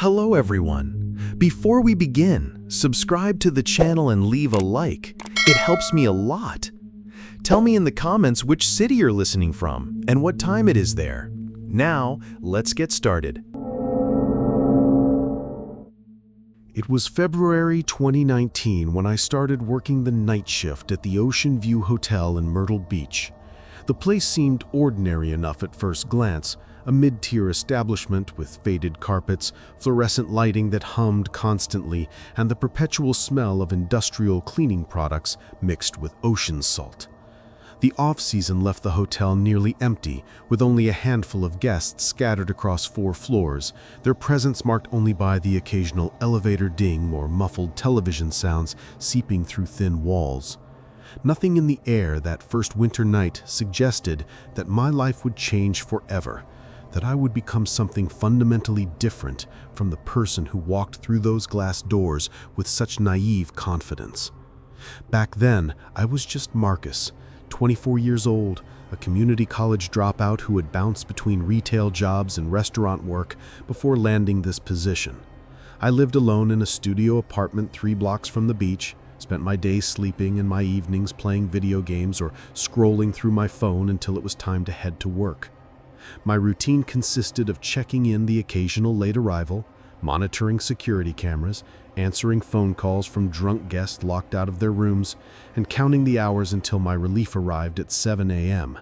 Hello everyone. Before we begin, subscribe to the channel and leave a like. It helps me a lot. Tell me in the comments which city you're listening from and what time it is there. Now, let's get started. It was February 2019 when I started working the night shift at the Ocean View Hotel in Myrtle Beach. The place seemed ordinary enough at first glance, a mid-tier establishment with faded carpets, fluorescent lighting that hummed constantly, and the perpetual smell of industrial cleaning products mixed with ocean salt. The off-season left the hotel nearly empty, with only a handful of guests scattered across 4 floors, their presence marked only by the occasional elevator ding or muffled television sounds seeping through thin walls. Nothing in the air that first winter night suggested that my life would change forever, that I would become something fundamentally different from the person who walked through those glass doors with such naive confidence. Back then, I was just Marcus, 24 years old, a community college dropout who had bounced between retail jobs and restaurant work before landing this position. I lived alone in a studio apartment 3 blocks from the beach, spent my days sleeping and my evenings playing video games or scrolling through my phone until it was time to head to work. My routine consisted of checking in the occasional late arrival, monitoring security cameras, answering phone calls from drunk guests locked out of their rooms, and counting the hours until my relief arrived at 7 a.m.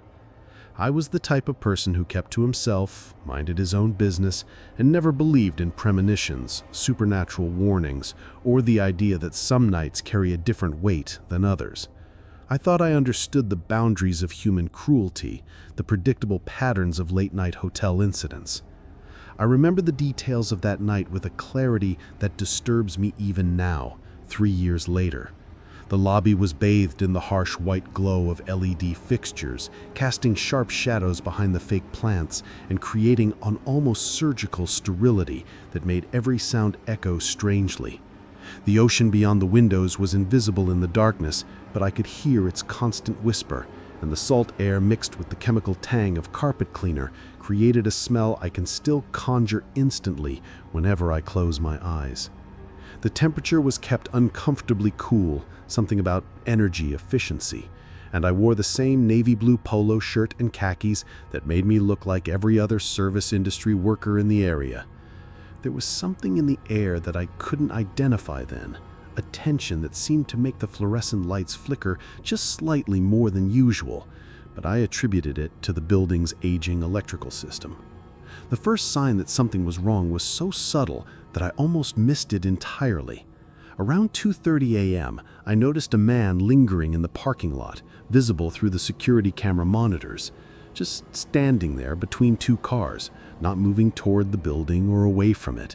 I was the type of person who kept to himself, minded his own business, and never believed in premonitions, supernatural warnings, or the idea that some nights carry a different weight than others. I thought I understood the boundaries of human cruelty, the predictable patterns of late-night hotel incidents. I remember the details of that night with a clarity that disturbs me even now, 3 years later. The lobby was bathed in the harsh white glow of LED fixtures, casting sharp shadows behind the fake plants and creating an almost surgical sterility that made every sound echo strangely. The ocean beyond the windows was invisible in the darkness, but I could hear its constant whisper, and the salt air mixed with the chemical tang of carpet cleaner created a smell I can still conjure instantly whenever I close my eyes. The temperature was kept uncomfortably cool, something about energy efficiency, and I wore the same navy blue polo shirt and khakis that made me look like every other service industry worker in the area. There was something in the air that I couldn't identify then, a tension that seemed to make the fluorescent lights flicker just slightly more than usual, but I attributed it to the building's aging electrical system. The first sign that something was wrong was so subtle that I almost missed it entirely. Around 2:30 a.m., I noticed a man lingering in the parking lot, visible through the security camera monitors, just standing there between 2 cars, not moving toward the building or away from it.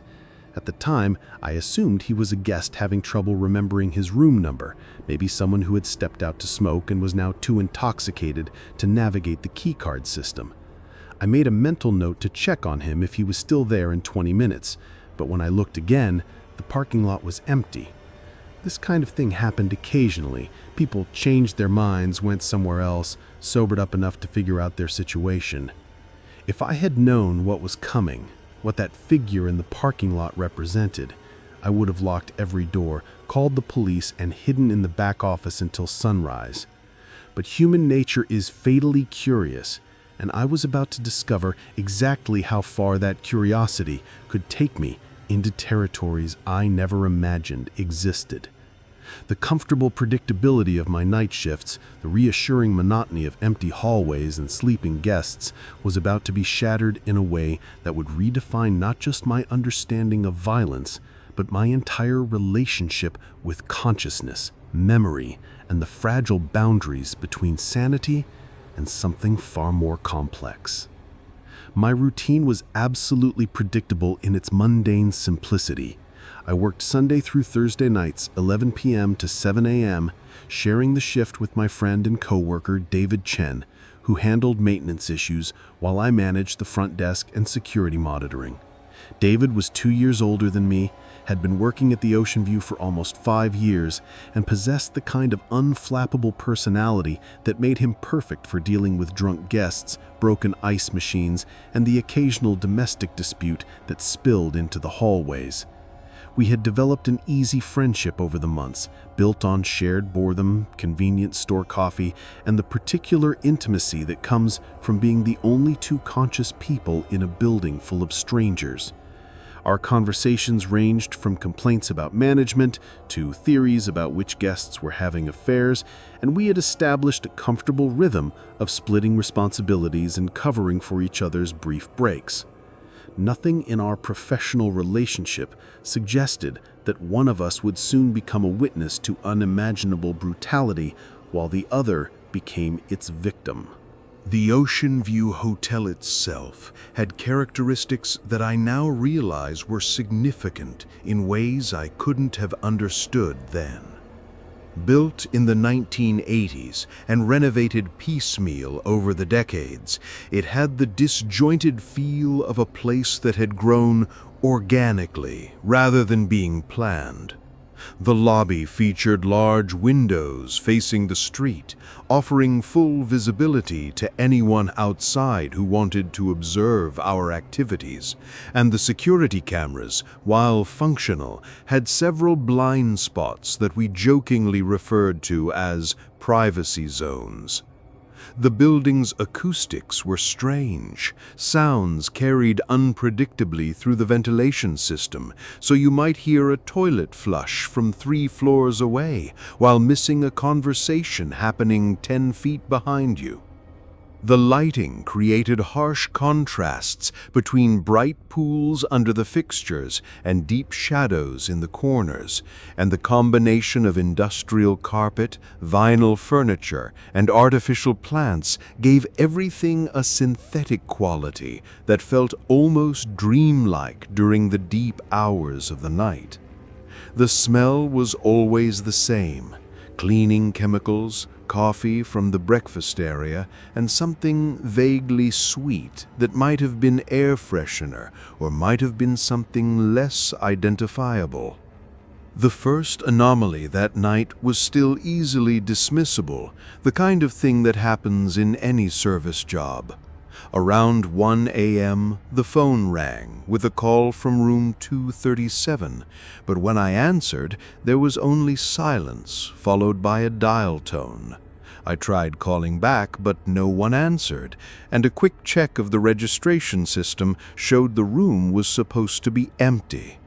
At the time, I assumed he was a guest having trouble remembering his room number, maybe someone who had stepped out to smoke and was now too intoxicated to navigate the keycard system. I made a mental note to check on him if he was still there in 20 minutes, but when I looked again, the parking lot was empty. This kind of thing happened occasionally. People changed their minds, went somewhere else, sobered up enough to figure out their situation. If I had known what was coming, what that figure in the parking lot represented, I would have locked every door, called the police, and hidden in the back office until sunrise. But human nature is fatally curious, and I was about to discover exactly how far that curiosity could take me into territories I never imagined existed. The comfortable predictability of my night shifts, the reassuring monotony of empty hallways and sleeping guests, was about to be shattered in a way that would redefine not just my understanding of violence, but my entire relationship with consciousness, memory, and the fragile boundaries between sanity and something far more complex. My routine was absolutely predictable in its mundane simplicity. I worked Sunday through Thursday nights, 11 p.m. to 7 a.m., sharing the shift with my friend and coworker David Chen, who handled maintenance issues while I managed the front desk and security monitoring. David was 2 years older than me, had been working at the Ocean View for almost 5 years and possessed the kind of unflappable personality that made him perfect for dealing with drunk guests, broken ice machines, and the occasional domestic dispute that spilled into the hallways. We had developed an easy friendship over the months, built on shared boredom, convenience store coffee, and the particular intimacy that comes from being the only two conscious people in a building full of strangers. Our conversations ranged from complaints about management to theories about which guests were having affairs, and we had established a comfortable rhythm of splitting responsibilities and covering for each other's brief breaks. Nothing in our professional relationship suggested that one of us would soon become a witness to unimaginable brutality while the other became its victim. The Ocean View Hotel itself had characteristics that I now realize were significant in ways I couldn't have understood then. Built in the 1980s and renovated piecemeal over the decades, it had the disjointed feel of a place that had grown organically rather than being planned. The lobby featured large windows facing the street, offering full visibility to anyone outside who wanted to observe our activities, and the security cameras, while functional, had several blind spots that we jokingly referred to as privacy zones. The building's acoustics were strange. Sounds carried unpredictably through the ventilation system, so you might hear a toilet flush from 3 floors away while missing a conversation happening 10 feet behind you. The lighting created harsh contrasts between bright pools under the fixtures and deep shadows in the corners, and the combination of industrial carpet, vinyl furniture, and artificial plants gave everything a synthetic quality that felt almost dreamlike during the deep hours of the night. The smell was always the same: cleaning chemicals, coffee from the breakfast area, and something vaguely sweet that might have been air freshener or might have been something less identifiable. The first anomaly that night was still easily dismissible, the kind of thing that happens in any service job. Around 1 a.m., the phone rang with a call from room 237, but when I answered, there was only silence followed by a dial tone. I tried calling back, but no one answered, and a quick check of the registration system showed the room was supposed to be empty.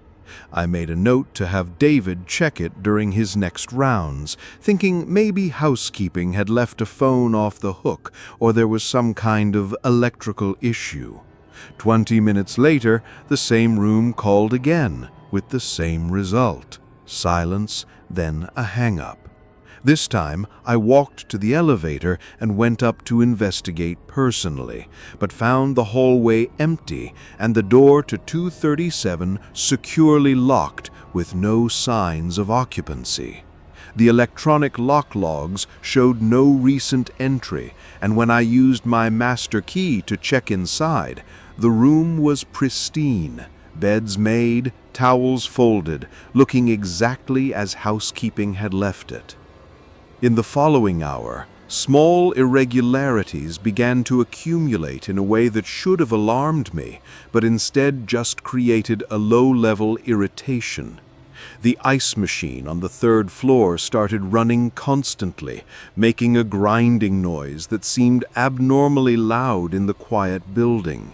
I made a note to have David check it during his next rounds, thinking maybe housekeeping had left a phone off the hook or there was some kind of electrical issue. 20 minutes later, the same room called again, with the same result: silence, then a hang-up. This time, I walked to the elevator and went up to investigate personally, but found the hallway empty and the door to 237 securely locked with no signs of occupancy. The electronic lock logs showed no recent entry, and when I used my master key to check inside, the room was pristine. Beds made, towels folded, looking exactly as housekeeping had left it. In the following hour, small irregularities began to accumulate in a way that should have alarmed me, but instead just created a low-level irritation. The ice machine on the 3rd floor started running constantly, making a grinding noise that seemed abnormally loud in the quiet building.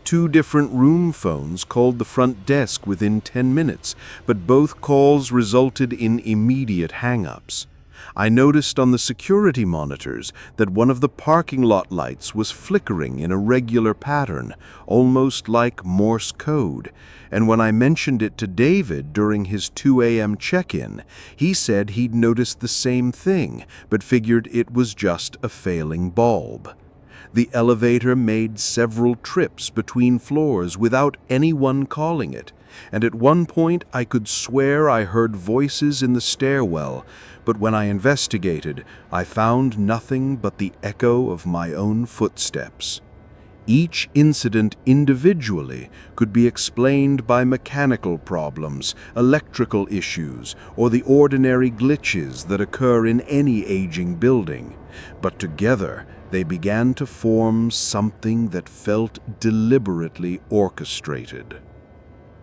2 different room phones called the front desk within 10 minutes, but both calls resulted in immediate hang-ups. I noticed on the security monitors that one of the parking lot lights was flickering in a regular pattern, almost like Morse code, and when I mentioned it to David during his 2 a.m. check-in, he said he'd noticed the same thing, but figured it was just a failing bulb. The elevator made several trips between floors without anyone calling it, and at one point I could swear I heard voices in the stairwell, but when I investigated, I found nothing but the echo of my own footsteps. Each incident individually could be explained by mechanical problems, electrical issues, or the ordinary glitches that occur in any aging building. But together, they began to form something that felt deliberately orchestrated.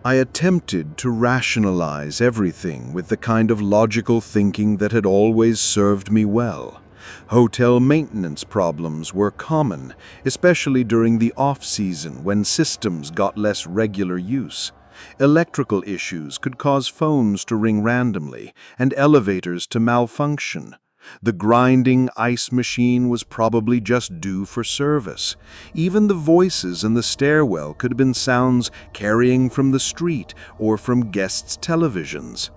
I attempted to rationalize everything with the kind of logical thinking that had always served me well. Hotel maintenance problems were common, especially during the off-season when systems got less regular use. Electrical issues could cause phones to ring randomly and elevators to malfunction. The grinding ice machine was probably just due for service. Even the voices in the stairwell could have been sounds carrying from the street or from guests' televisions.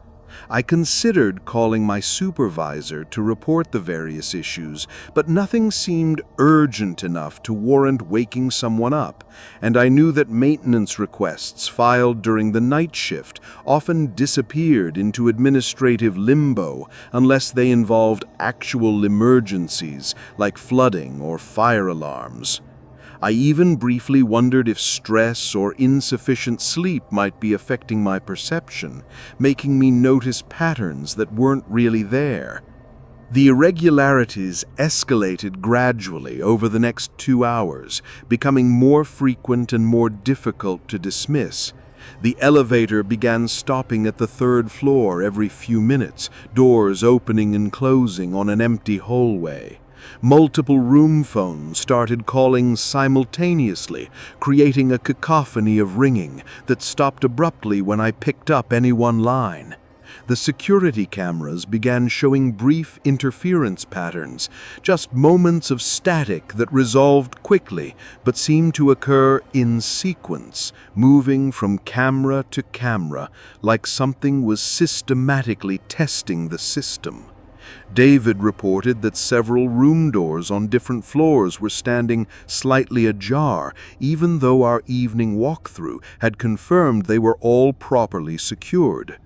I considered calling my supervisor to report the various issues, but nothing seemed urgent enough to warrant waking someone up, and I knew that maintenance requests filed during the night shift often disappeared into administrative limbo unless they involved actual emergencies like flooding or fire alarms. I even briefly wondered if stress or insufficient sleep might be affecting my perception, making me notice patterns that weren't really there. The irregularities escalated gradually over the next 2 hours, becoming more frequent and more difficult to dismiss. The elevator began stopping at the 3rd floor every few minutes, doors opening and closing on an empty hallway. Multiple room phones started calling simultaneously, creating a cacophony of ringing that stopped abruptly when I picked up any one line. The security cameras began showing brief interference patterns, just moments of static that resolved quickly but seemed to occur in sequence, moving from camera to camera, like something was systematically testing the system. David reported that several room doors on different floors were standing slightly ajar, even though our evening walkthrough had confirmed they were all properly secured.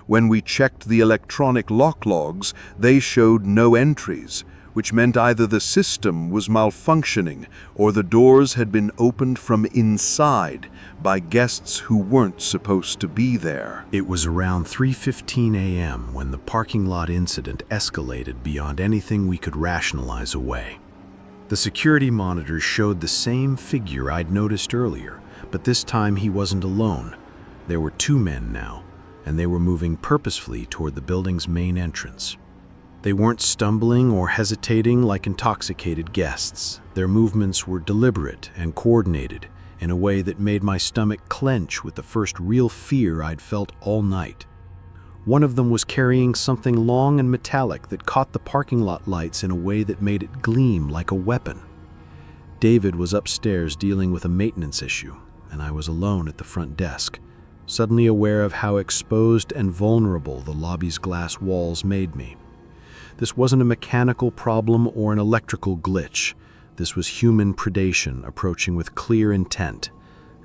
When we checked the electronic lock logs, they showed no entries, which meant either the system was malfunctioning or the doors had been opened from inside by guests who weren't supposed to be there. It was around 3:15 a.m. when the parking lot incident escalated beyond anything we could rationalize away. The security monitors showed the same figure I'd noticed earlier, but this time he wasn't alone. There were 2 men now, and they were moving purposefully toward the building's main entrance. They weren't stumbling or hesitating like intoxicated guests. Their movements were deliberate and coordinated in a way that made my stomach clench with the first real fear I'd felt all night. One of them was carrying something long and metallic that caught the parking lot lights in a way that made it gleam like a weapon. David was upstairs dealing with a maintenance issue, and I was alone at the front desk, suddenly aware of how exposed and vulnerable the lobby's glass walls made me. This wasn't a mechanical problem or an electrical glitch. This was human predation approaching with clear intent,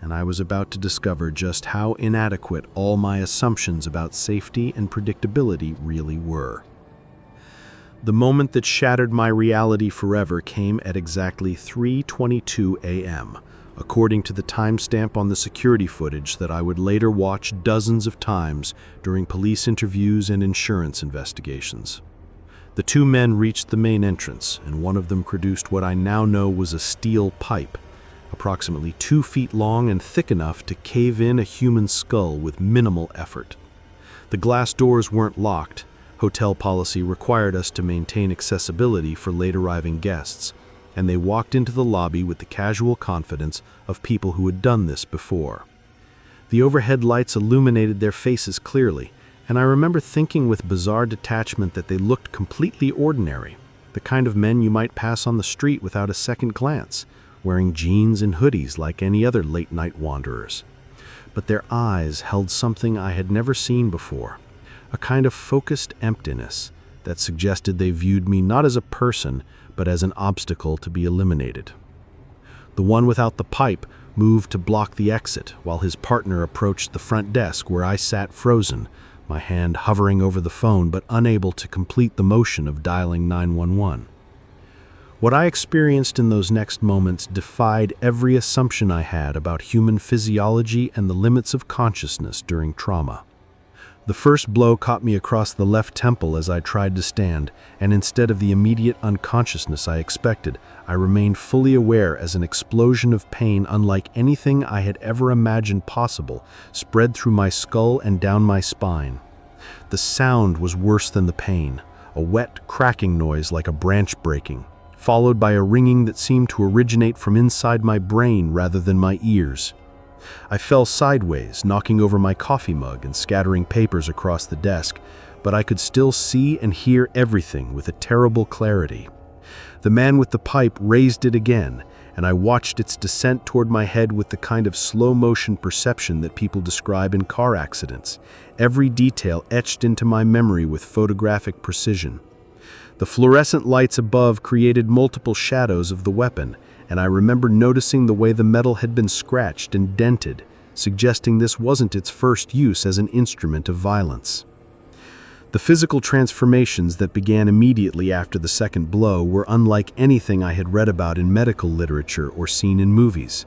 and I was about to discover just how inadequate all my assumptions about safety and predictability really were. The moment that shattered my reality forever came at exactly 3:22 a.m., according to the timestamp on the security footage that I would later watch dozens of times during police interviews and insurance investigations. The 2 men reached the main entrance, and one of them produced what I now know was a steel pipe, approximately 2 feet long and thick enough to cave in a human skull with minimal effort. The glass doors weren't locked. Hotel policy required us to maintain accessibility for late-arriving guests, and they walked into the lobby with the casual confidence of people who had done this before. The overhead lights illuminated their faces clearly, and I remember thinking with bizarre detachment that they looked completely ordinary, the kind of men you might pass on the street without a second glance, wearing jeans and hoodies like any other late-night wanderers. But their eyes held something I had never seen before, a kind of focused emptiness that suggested they viewed me not as a person, but as an obstacle to be eliminated. The one without the pipe moved to block the exit, while his partner approached the front desk where I sat frozen, my hand hovering over the phone but unable to complete the motion of dialing 911. What I experienced in those next moments defied every assumption I had about human physiology and the limits of consciousness during trauma. The first blow caught me across the left temple as I tried to stand, and instead of the immediate unconsciousness I expected, I remained fully aware as an explosion of pain unlike anything I had ever imagined possible spread through my skull and down my spine. The sound was worse than the pain, a wet, cracking noise like a branch breaking, followed by a ringing that seemed to originate from inside my brain rather than my ears. I fell sideways, knocking over my coffee mug and scattering papers across the desk, but I could still see and hear everything with a terrible clarity. The man with the pipe raised it again, and I watched its descent toward my head with the kind of slow-motion perception that people describe in car accidents, every detail etched into my memory with photographic precision. The fluorescent lights above created multiple shadows of the weapon, and I remember noticing the way the metal had been scratched and dented, suggesting this wasn't its first use as an instrument of violence. The physical transformations that began immediately after the second blow were unlike anything I had read about in medical literature or seen in movies.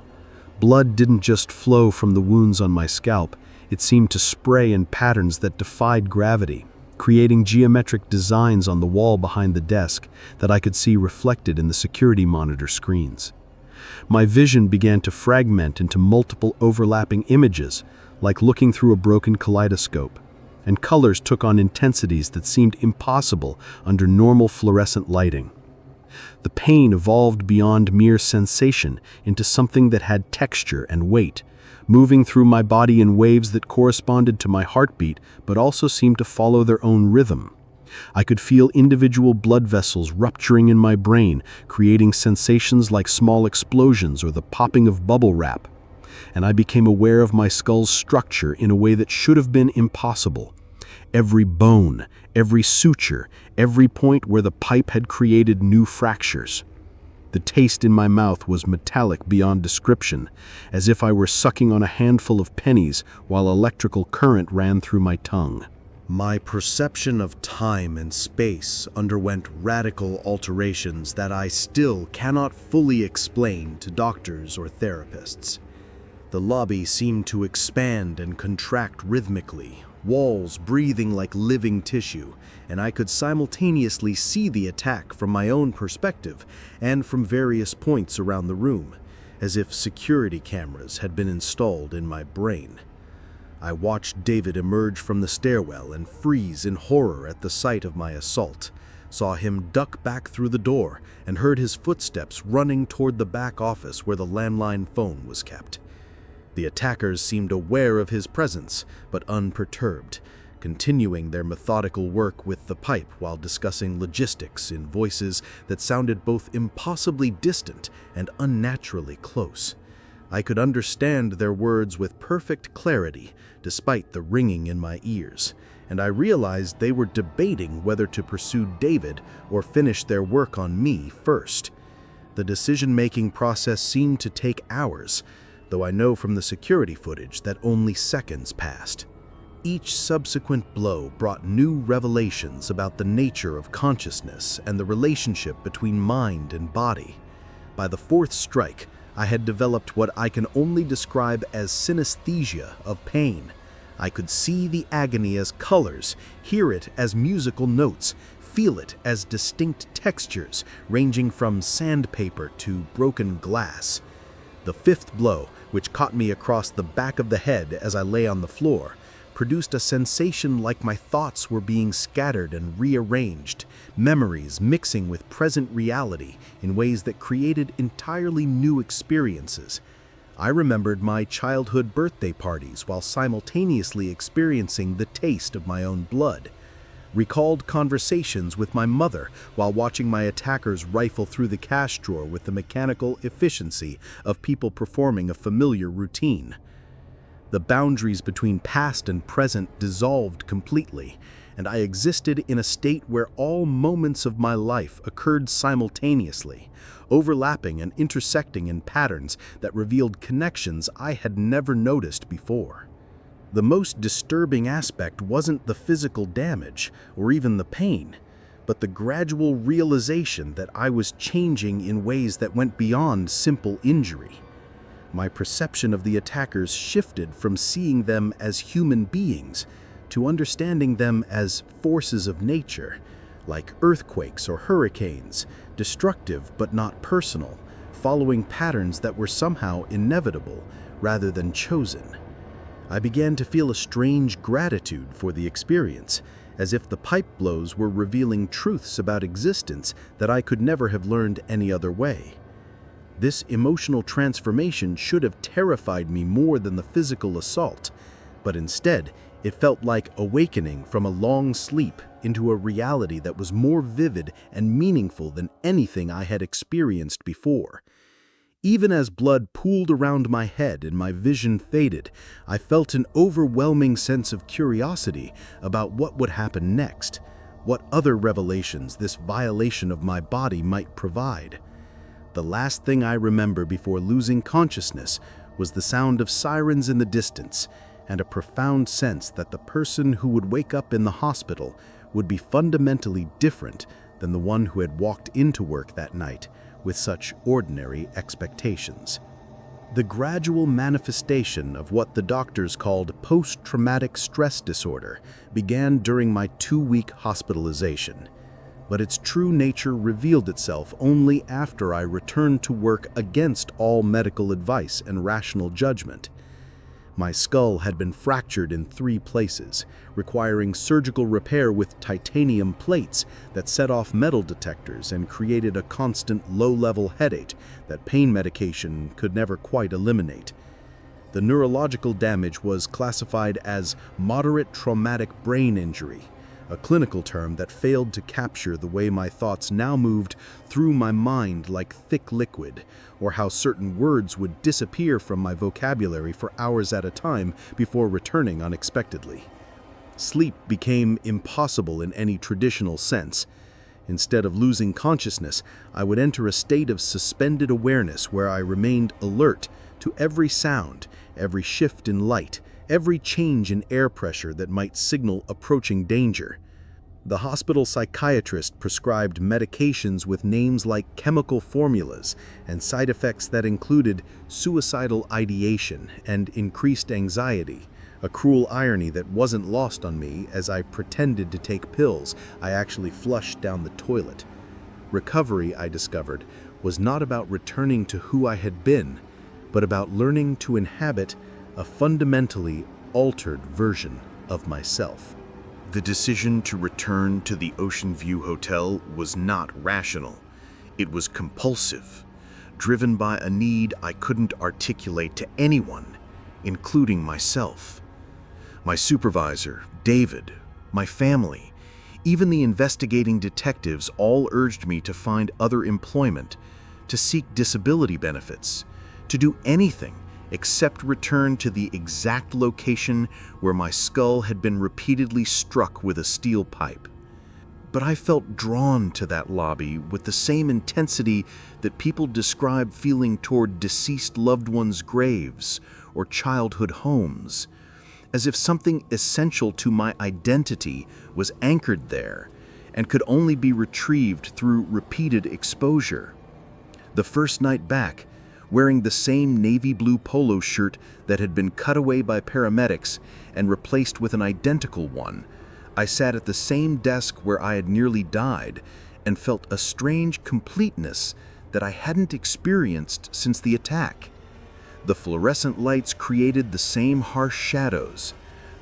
Blood didn't just flow from the wounds on my scalp, it seemed to spray in patterns that defied gravity, creating geometric designs on the wall behind the desk that I could see reflected in the security monitor screens. My vision began to fragment into multiple overlapping images, like looking through a broken kaleidoscope, and colors took on intensities that seemed impossible under normal fluorescent lighting. The pain evolved beyond mere sensation into something that had texture and weight, moving through my body in waves that corresponded to my heartbeat but also seemed to follow their own rhythm. I could feel individual blood vessels rupturing in my brain, creating sensations like small explosions or the popping of bubble wrap. And I became aware of my skull's structure in a way that should have been impossible. Every bone, every suture, every point where the pipe had created new fractures. The taste in my mouth was metallic beyond description, as if I were sucking on a handful of pennies while electrical current ran through my tongue. My perception of time and space underwent radical alterations that I still cannot fully explain to doctors or therapists. The lobby seemed to expand and contract rhythmically, walls breathing like living tissue, and I could simultaneously see the attack from my own perspective and from various points around the room, as if security cameras had been installed in my brain. I watched David emerge from the stairwell and freeze in horror at the sight of my assault, saw him duck back through the door, and heard his footsteps running toward the back office where the landline phone was kept. The attackers seemed aware of his presence, but unperturbed, continuing their methodical work with the pipe while discussing logistics in voices that sounded both impossibly distant and unnaturally close. I could understand their words with perfect clarity, despite the ringing in my ears, and I realized they were debating whether to pursue David or finish their work on me first. The decision-making process seemed to take hours, though I know from the security footage that only seconds passed. Each subsequent blow brought new revelations about the nature of consciousness and the relationship between mind and body. By the fourth strike, I had developed what I can only describe as synesthesia of pain. I could see the agony as colors, hear it as musical notes, feel it as distinct textures ranging from sandpaper to broken glass. The fifth blow, which caught me across the back of the head as I lay on the floor, produced a sensation like my thoughts were being scattered and rearranged, memories mixing with present reality in ways that created entirely new experiences. I remembered my childhood birthday parties while simultaneously experiencing the taste of my own blood, recalled conversations with my mother while watching my attackers rifle through the cash drawer with the mechanical efficiency of people performing a familiar routine. The boundaries between past and present dissolved completely, and I existed in a state where all moments of my life occurred simultaneously, overlapping and intersecting in patterns that revealed connections I had never noticed before. The most disturbing aspect wasn't the physical damage or even the pain, but the gradual realization that I was changing in ways that went beyond simple injury. My perception of the attackers shifted from seeing them as human beings to understanding them as forces of nature, like earthquakes or hurricanes, destructive but not personal, following patterns that were somehow inevitable rather than chosen. I began to feel a strange gratitude for the experience, as if the pipe blows were revealing truths about existence that I could never have learned any other way. This emotional transformation should have terrified me more than the physical assault, but instead, it felt like awakening from a long sleep into a reality that was more vivid and meaningful than anything I had experienced before. Even as blood pooled around my head and my vision faded, I felt an overwhelming sense of curiosity about what would happen next, what other revelations this violation of my body might provide. The last thing I remember before losing consciousness was the sound of sirens in the distance and a profound sense that the person who would wake up in the hospital would be fundamentally different than the one who had walked into work that night with such ordinary expectations. The gradual manifestation of what the doctors called post-traumatic stress disorder began during my 2-week hospitalization, but its true nature revealed itself only after I returned to work against all medical advice and rational judgment. My skull had been fractured in 3 places, requiring surgical repair with titanium plates that set off metal detectors and created a constant low-level headache that pain medication could never quite eliminate. The neurological damage was classified as moderate traumatic brain injury, a clinical term that failed to capture the way my thoughts now moved through my mind like thick liquid, or how certain words would disappear from my vocabulary for hours at a time before returning unexpectedly. Sleep became impossible in any traditional sense. Instead of losing consciousness, I would enter a state of suspended awareness where I remained alert to every sound, every shift in light, every change in air pressure that might signal approaching danger. The hospital psychiatrist prescribed medications with names like chemical formulas and side effects that included suicidal ideation and increased anxiety, a cruel irony that wasn't lost on me as I pretended to take pills I actually flushed down the toilet. Recovery, I discovered, was not about returning to who I had been, but about learning to inhabit a fundamentally altered version of myself. The decision to return to the Ocean View Hotel was not rational. It was compulsive, driven by a need I couldn't articulate to anyone, including myself. My supervisor, David, my family, even the investigating detectives all urged me to find other employment, to seek disability benefits, to do anything except return to the exact location where my skull had been repeatedly struck with a steel pipe. But I felt drawn to that lobby with the same intensity that people describe feeling toward deceased loved ones' graves or childhood homes, as if something essential to my identity was anchored there and could only be retrieved through repeated exposure. The first night back, wearing the same navy blue polo shirt that had been cut away by paramedics and replaced with an identical one, I sat at the same desk where I had nearly died and felt a strange completeness that I hadn't experienced since the attack. The fluorescent lights created the same harsh shadows,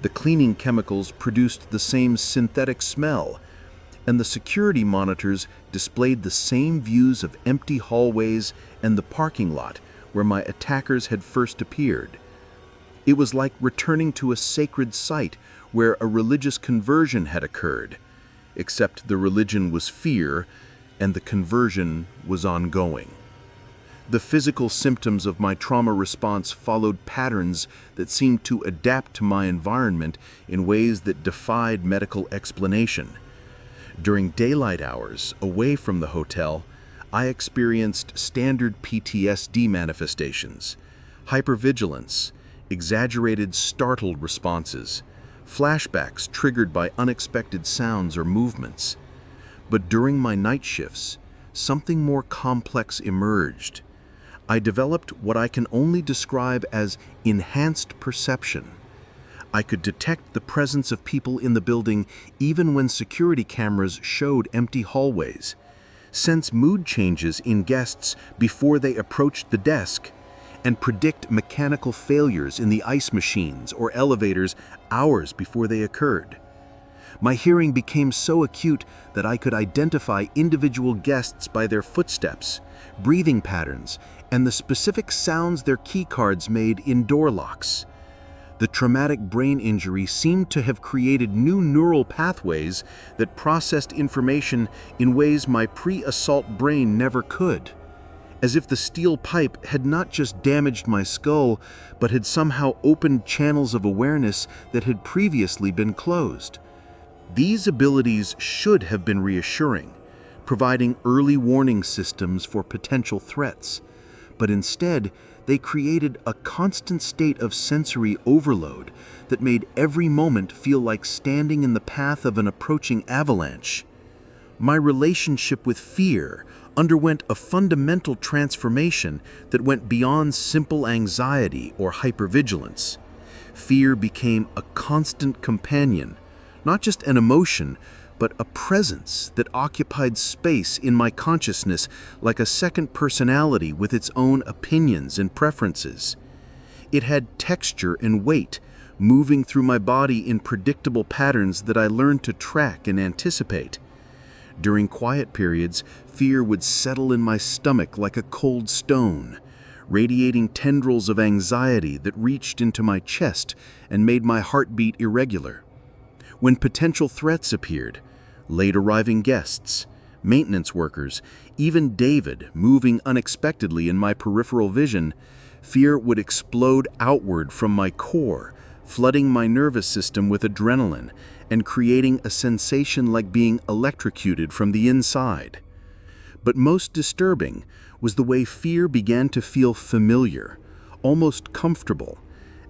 the cleaning chemicals produced the same synthetic smell, and the security monitors displayed the same views of empty hallways and the parking lot where my attackers had first appeared. It was like returning to a sacred site where a religious conversion had occurred, except the religion was fear and the conversion was ongoing. The physical symptoms of my trauma response followed patterns that seemed to adapt to my environment in ways that defied medical explanation. During daylight hours, away from the hotel, I experienced standard PTSD manifestations, hypervigilance, exaggerated startled responses, flashbacks triggered by unexpected sounds or movements. But during my night shifts, something more complex emerged. I developed what I can only describe as enhanced perception. I could detect the presence of people in the building even when security cameras showed empty hallways, sense mood changes in guests before they approached the desk, and predict mechanical failures in the ice machines or elevators hours before they occurred. My hearing became so acute that I could identify individual guests by their footsteps, breathing patterns, and the specific sounds their keycards made in door locks. The traumatic brain injury seemed to have created new neural pathways that processed information in ways my pre-assault brain never could, as if the steel pipe had not just damaged my skull, but had somehow opened channels of awareness that had previously been closed. These abilities should have been reassuring, providing early warning systems for potential threats, but instead, they created a constant state of sensory overload that made every moment feel like standing in the path of an approaching avalanche. My relationship with fear underwent a fundamental transformation that went beyond simple anxiety or hypervigilance. Fear became a constant companion, not just an emotion, but a presence that occupied space in my consciousness like a second personality with its own opinions and preferences. It had texture and weight, moving through my body in predictable patterns that I learned to track and anticipate. During quiet periods, fear would settle in my stomach like a cold stone, radiating tendrils of anxiety that reached into my chest and made my heartbeat irregular. When potential threats appeared, late-arriving guests, maintenance workers, even David moving unexpectedly in my peripheral vision, fear would explode outward from my core, flooding my nervous system with adrenaline and creating a sensation like being electrocuted from the inside. But most disturbing was the way fear began to feel familiar, almost comfortable,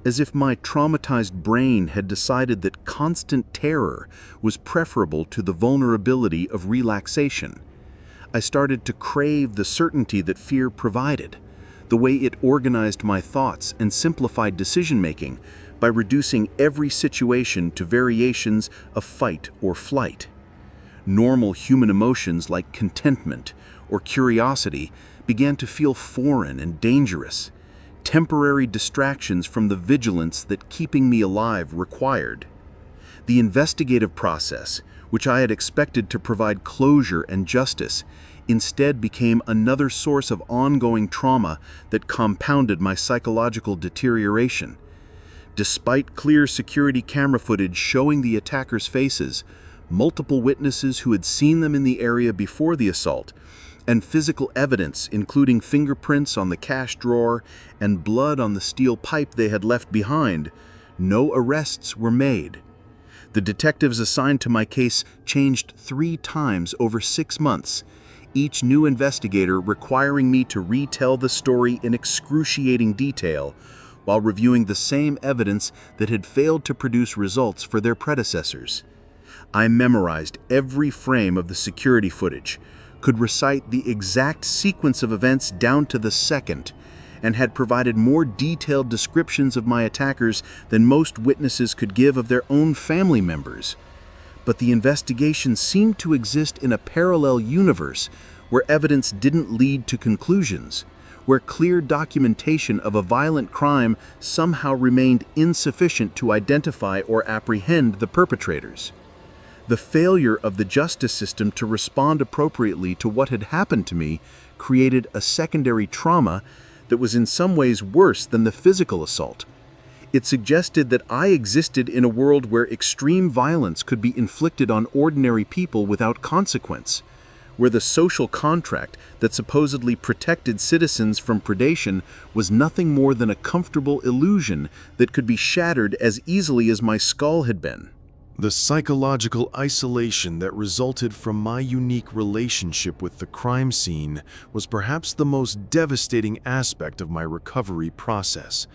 as if my traumatized brain had decided that constant terror was preferable to the vulnerability of relaxation. I started to crave the certainty that fear provided, the way it organized my thoughts and simplified decision-making by reducing every situation to variations of fight or flight. Normal human emotions like contentment or curiosity began to feel foreign and dangerous, temporary distractions from the vigilance that keeping me alive required. The investigative process, which I had expected to provide closure and justice, instead became another source of ongoing trauma that compounded my psychological deterioration. Despite clear security camera footage showing the attackers' faces, multiple witnesses who had seen them in the area before the assault, and physical evidence including fingerprints on the cash drawer and blood on the steel pipe they had left behind, no arrests were made. The detectives assigned to my case changed 3 times over 6 months, each new investigator requiring me to retell the story in excruciating detail while reviewing the same evidence that had failed to produce results for their predecessors. I memorized every frame of the security footage, could recite the exact sequence of events down to the second, and had provided more detailed descriptions of my attackers than most witnesses could give of their own family members. But the investigation seemed to exist in a parallel universe where evidence didn't lead to conclusions, where clear documentation of a violent crime somehow remained insufficient to identify or apprehend the perpetrators. The failure of the justice system to respond appropriately to what had happened to me created a secondary trauma that was in some ways worse than the physical assault. It suggested that I existed in a world where extreme violence could be inflicted on ordinary people without consequence, where the social contract that supposedly protected citizens from predation was nothing more than a comfortable illusion that could be shattered as easily as my skull had been. The psychological isolation that resulted from my unique relationship with the crime scene was perhaps the most devastating aspect of my recovery process.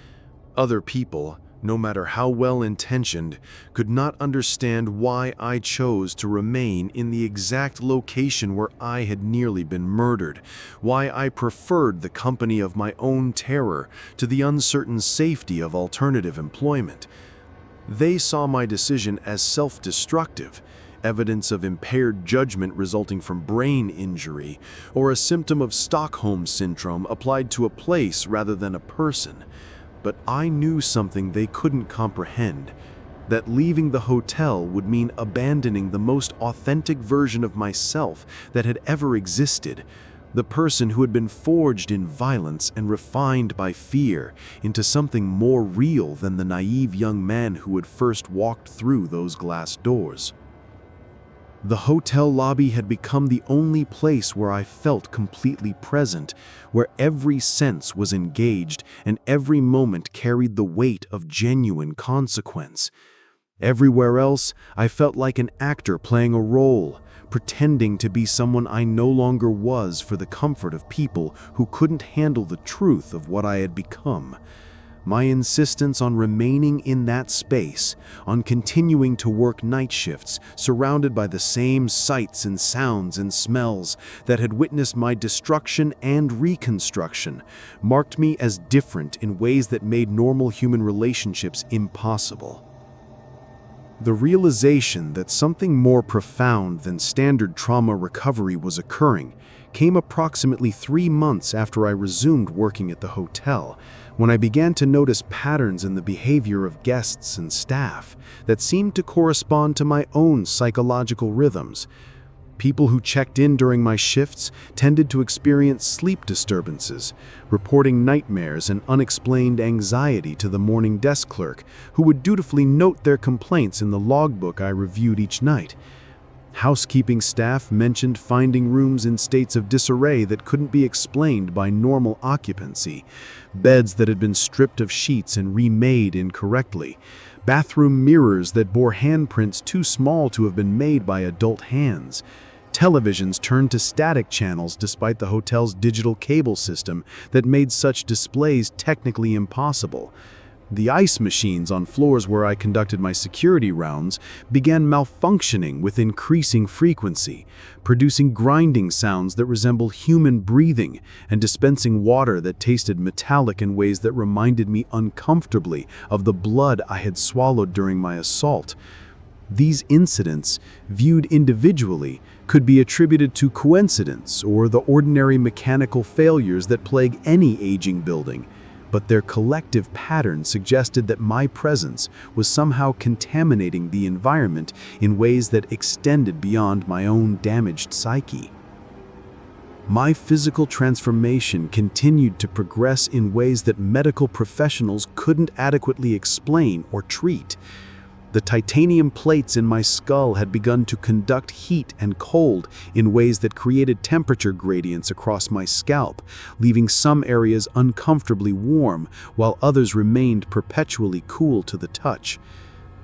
Other people, no matter how well-intentioned, could not understand why I chose to remain in the exact location where I had nearly been murdered, why I preferred the company of my own terror to the uncertain safety of alternative employment. They saw my decision as self-destructive, evidence of impaired judgment resulting from brain injury, or a symptom of Stockholm Syndrome applied to a place rather than a person. But I knew something they couldn't comprehend, that leaving the hotel would mean abandoning the most authentic version of myself that had ever existed, the person who had been forged in violence and refined by fear into something more real than the naive young man who had first walked through those glass doors. The hotel lobby had become the only place where I felt completely present, where every sense was engaged and every moment carried the weight of genuine consequence. Everywhere else, I felt like an actor playing a role, pretending to be someone I no longer was for the comfort of people who couldn't handle the truth of what I had become. My insistence on remaining in that space, on continuing to work night shifts, surrounded by the same sights and sounds and smells that had witnessed my destruction and reconstruction, marked me as different in ways that made normal human relationships impossible. The realization that something more profound than standard trauma recovery was occurring came approximately 3 months after I resumed working at the hotel, when I began to notice patterns in the behavior of guests and staff that seemed to correspond to my own psychological rhythms. People who checked in during my shifts tended to experience sleep disturbances, reporting nightmares and unexplained anxiety to the morning desk clerk, who would dutifully note their complaints in the logbook I reviewed each night. Housekeeping staff mentioned finding rooms in states of disarray that couldn't be explained by normal occupancy, beds that had been stripped of sheets and remade incorrectly, bathroom mirrors that bore handprints too small to have been made by adult hands, televisions turned to static channels despite the hotel's digital cable system that made such displays technically impossible. The ice machines on floors where I conducted my security rounds began malfunctioning with increasing frequency, producing grinding sounds that resembled human breathing and dispensing water that tasted metallic in ways that reminded me uncomfortably of the blood I had swallowed during my assault. These incidents, viewed individually, could be attributed to coincidence or the ordinary mechanical failures that plague any aging building. But their collective pattern suggested that my presence was somehow contaminating the environment in ways that extended beyond my own damaged psyche. My physical transformation continued to progress in ways that medical professionals couldn't adequately explain or treat. The titanium plates in my skull had begun to conduct heat and cold in ways that created temperature gradients across my scalp, leaving some areas uncomfortably warm while others remained perpetually cool to the touch.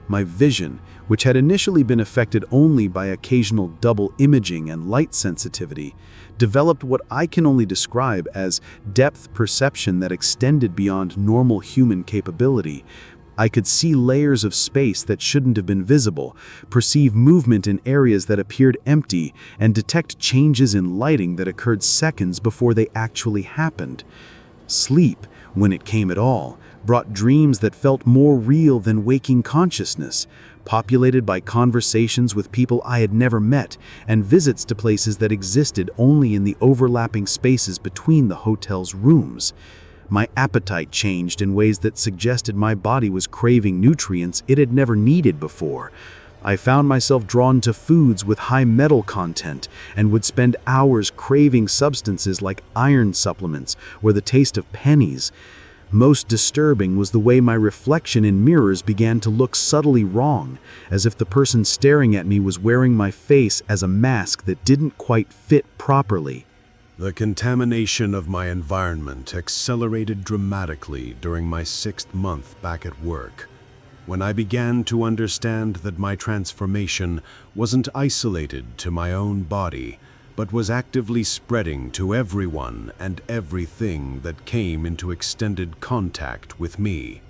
My vision, which had initially been affected only by occasional double imaging and light sensitivity, developed what I can only describe as depth perception that extended beyond normal human capability. I could see layers of space that shouldn't have been visible, perceive movement in areas that appeared empty, and detect changes in lighting that occurred seconds before they actually happened. Sleep, when it came at all, brought dreams that felt more real than waking consciousness, populated by conversations with people I had never met and visits to places that existed only in the overlapping spaces between the hotel's rooms. My appetite changed in ways that suggested my body was craving nutrients it had never needed before. I found myself drawn to foods with high metal content and would spend hours craving substances like iron supplements or the taste of pennies. Most disturbing was the way my reflection in mirrors began to look subtly wrong, as if the person staring at me was wearing my face as a mask that didn't quite fit properly. The contamination of my environment accelerated dramatically during my 6th month back at work, when I began to understand that my transformation wasn't isolated to my own body, but was actively spreading to everyone and everything that came into extended contact with me.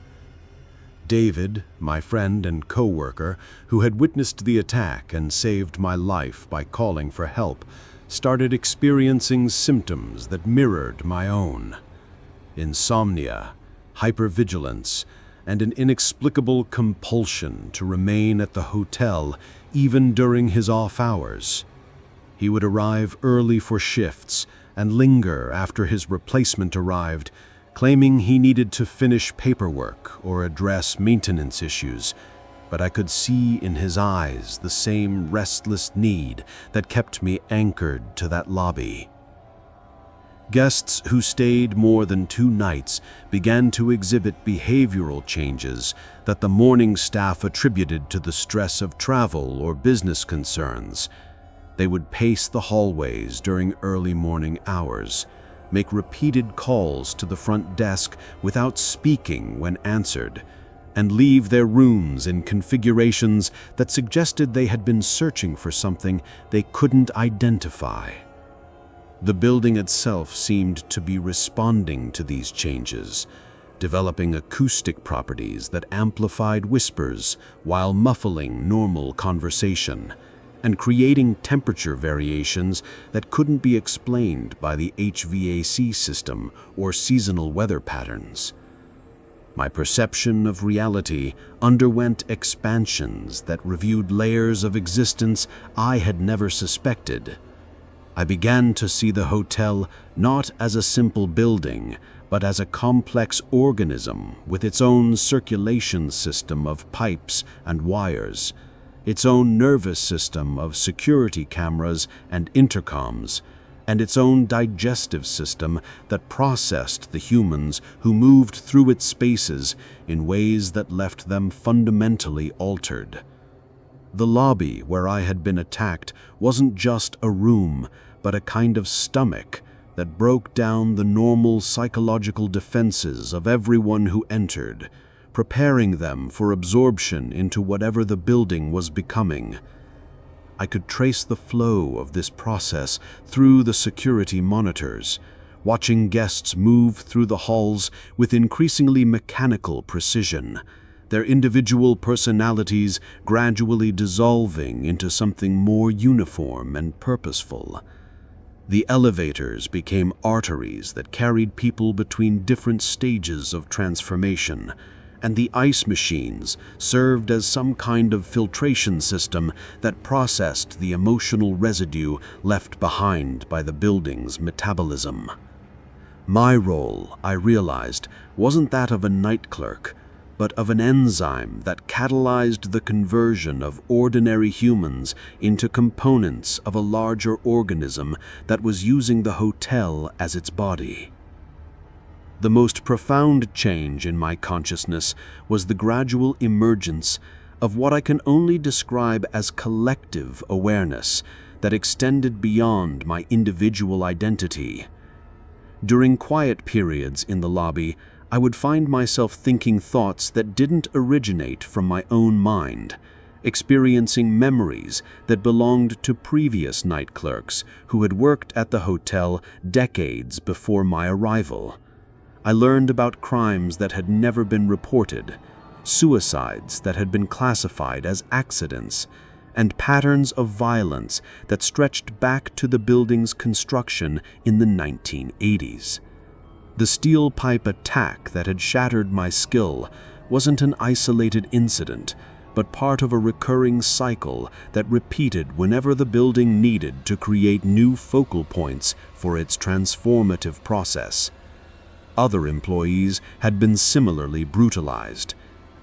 David, my friend and co-worker, who had witnessed the attack and saved my life by calling for help, started experiencing symptoms that mirrored my own. Insomnia, hypervigilance, and an inexplicable compulsion to remain at the hotel even during his off hours. He would arrive early for shifts and linger after his replacement arrived, claiming he needed to finish paperwork or address maintenance issues, but I could see in his eyes the same restless need that kept me anchored to that lobby. Guests who stayed more than 2 nights began to exhibit behavioral changes that the morning staff attributed to the stress of travel or business concerns. They would pace the hallways during early morning hours, make repeated calls to the front desk without speaking when answered, and leave their rooms in configurations that suggested they had been searching for something they couldn't identify. The building itself seemed to be responding to these changes, developing acoustic properties that amplified whispers while muffling normal conversation, and creating temperature variations that couldn't be explained by the HVAC system or seasonal weather patterns. My perception of reality underwent expansions that reviewed layers of existence I had never suspected. I began to see the hotel not as a simple building, but as a complex organism with its own circulation system of pipes and wires, its own nervous system of security cameras and intercoms, and its own digestive system that processed the humans who moved through its spaces in ways that left them fundamentally altered. The lobby where I had been attacked wasn't just a room, but a kind of stomach that broke down the normal psychological defenses of everyone who entered, preparing them for absorption into whatever the building was becoming. I could trace the flow of this process through the security monitors, watching guests move through the halls with increasingly mechanical precision, their individual personalities gradually dissolving into something more uniform and purposeful. The elevators became arteries that carried people between different stages of transformation, and the ice machines served as some kind of filtration system that processed the emotional residue left behind by the building's metabolism. My role, I realized, wasn't that of a night clerk, but of an enzyme that catalyzed the conversion of ordinary humans into components of a larger organism that was using the hotel as its body. The most profound change in my consciousness was the gradual emergence of what I can only describe as collective awareness that extended beyond my individual identity. During quiet periods in the lobby, I would find myself thinking thoughts that didn't originate from my own mind, experiencing memories that belonged to previous night clerks who had worked at the hotel decades before my arrival. I learned about crimes that had never been reported, suicides that had been classified as accidents, and patterns of violence that stretched back to the building's construction in the 1980s. The steel pipe attack that had shattered my skill wasn't an isolated incident, but part of a recurring cycle that repeated whenever the building needed to create new focal points for its transformative process. Other employees had been similarly brutalized.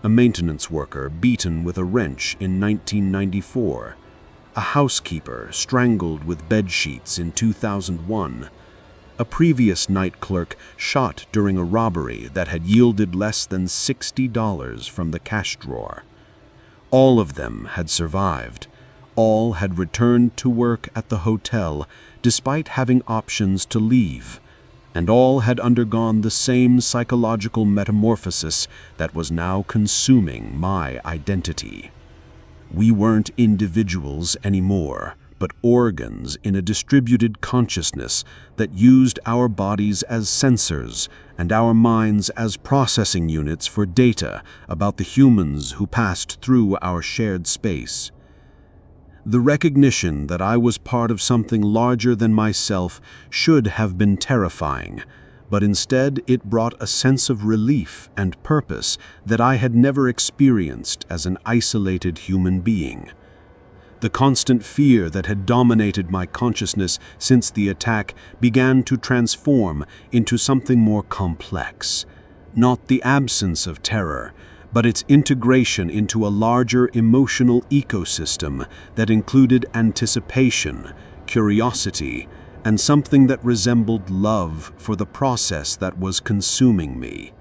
A maintenance worker beaten with a wrench in 1994, a housekeeper strangled with bed sheets in 2001, a previous night clerk shot during a robbery that had yielded less than $60 from the cash drawer. All of them had survived. All had returned to work at the hotel despite having options to leave, and all had undergone the same psychological metamorphosis that was now consuming my identity. We weren't individuals anymore, but organs in a distributed consciousness that used our bodies as sensors and our minds as processing units for data about the humans who passed through our shared space. The recognition that I was part of something larger than myself should have been terrifying, but instead it brought a sense of relief and purpose that I had never experienced as an isolated human being. The constant fear that had dominated my consciousness since the attack began to transform into something more complex. Not the absence of terror, but its integration into a larger emotional ecosystem that included anticipation, curiosity, and something that resembled love for the process that was consuming me.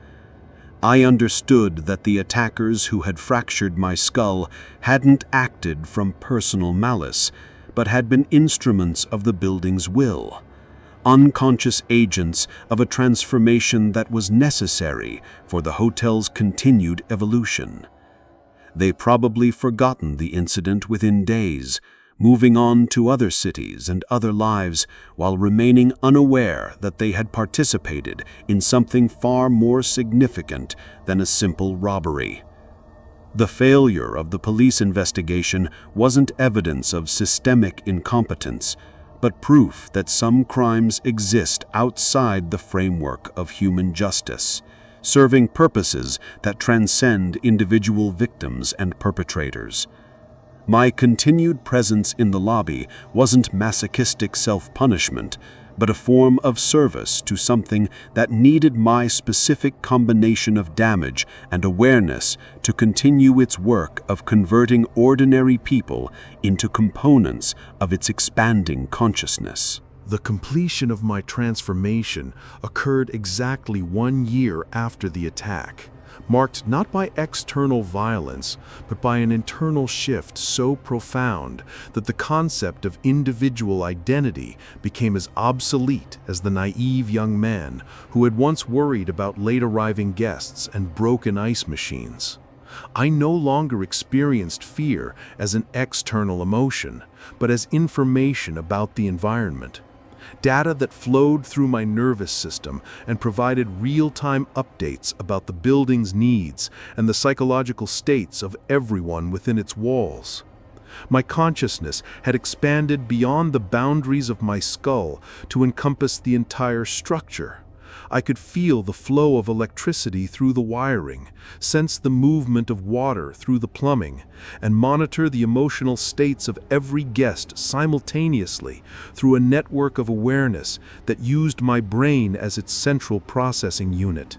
I understood that the attackers who had fractured my skull hadn't acted from personal malice, but had been instruments of the building's will, unconscious agents of a transformation that was necessary for the hotel's continued evolution. They probably forgotten the incident within days, moving on to other cities and other lives while remaining unaware that they had participated in something far more significant than a simple robbery. The failure of the police investigation wasn't evidence of systemic incompetence, but proof that some crimes exist outside the framework of human justice, serving purposes that transcend individual victims and perpetrators. My continued presence in the lobby wasn't masochistic self-punishment, but a form of service to something that needed my specific combination of damage and awareness to continue its work of converting ordinary people into components of its expanding consciousness. The completion of my transformation occurred exactly 1 year after the attack, marked not by external violence, but by an internal shift so profound that the concept of individual identity became as obsolete as the naive young man who had once worried about late-arriving guests and broken ice machines. I no longer experienced fear as an external emotion, but as information about the environment. Data that flowed through my nervous system and provided real-time updates about the building's needs and the psychological states of everyone within its walls. My consciousness had expanded beyond the boundaries of my skull to encompass the entire structure. I could feel the flow of electricity through the wiring, sense the movement of water through the plumbing, and monitor the emotional states of every guest simultaneously through a network of awareness that used my brain as its central processing unit.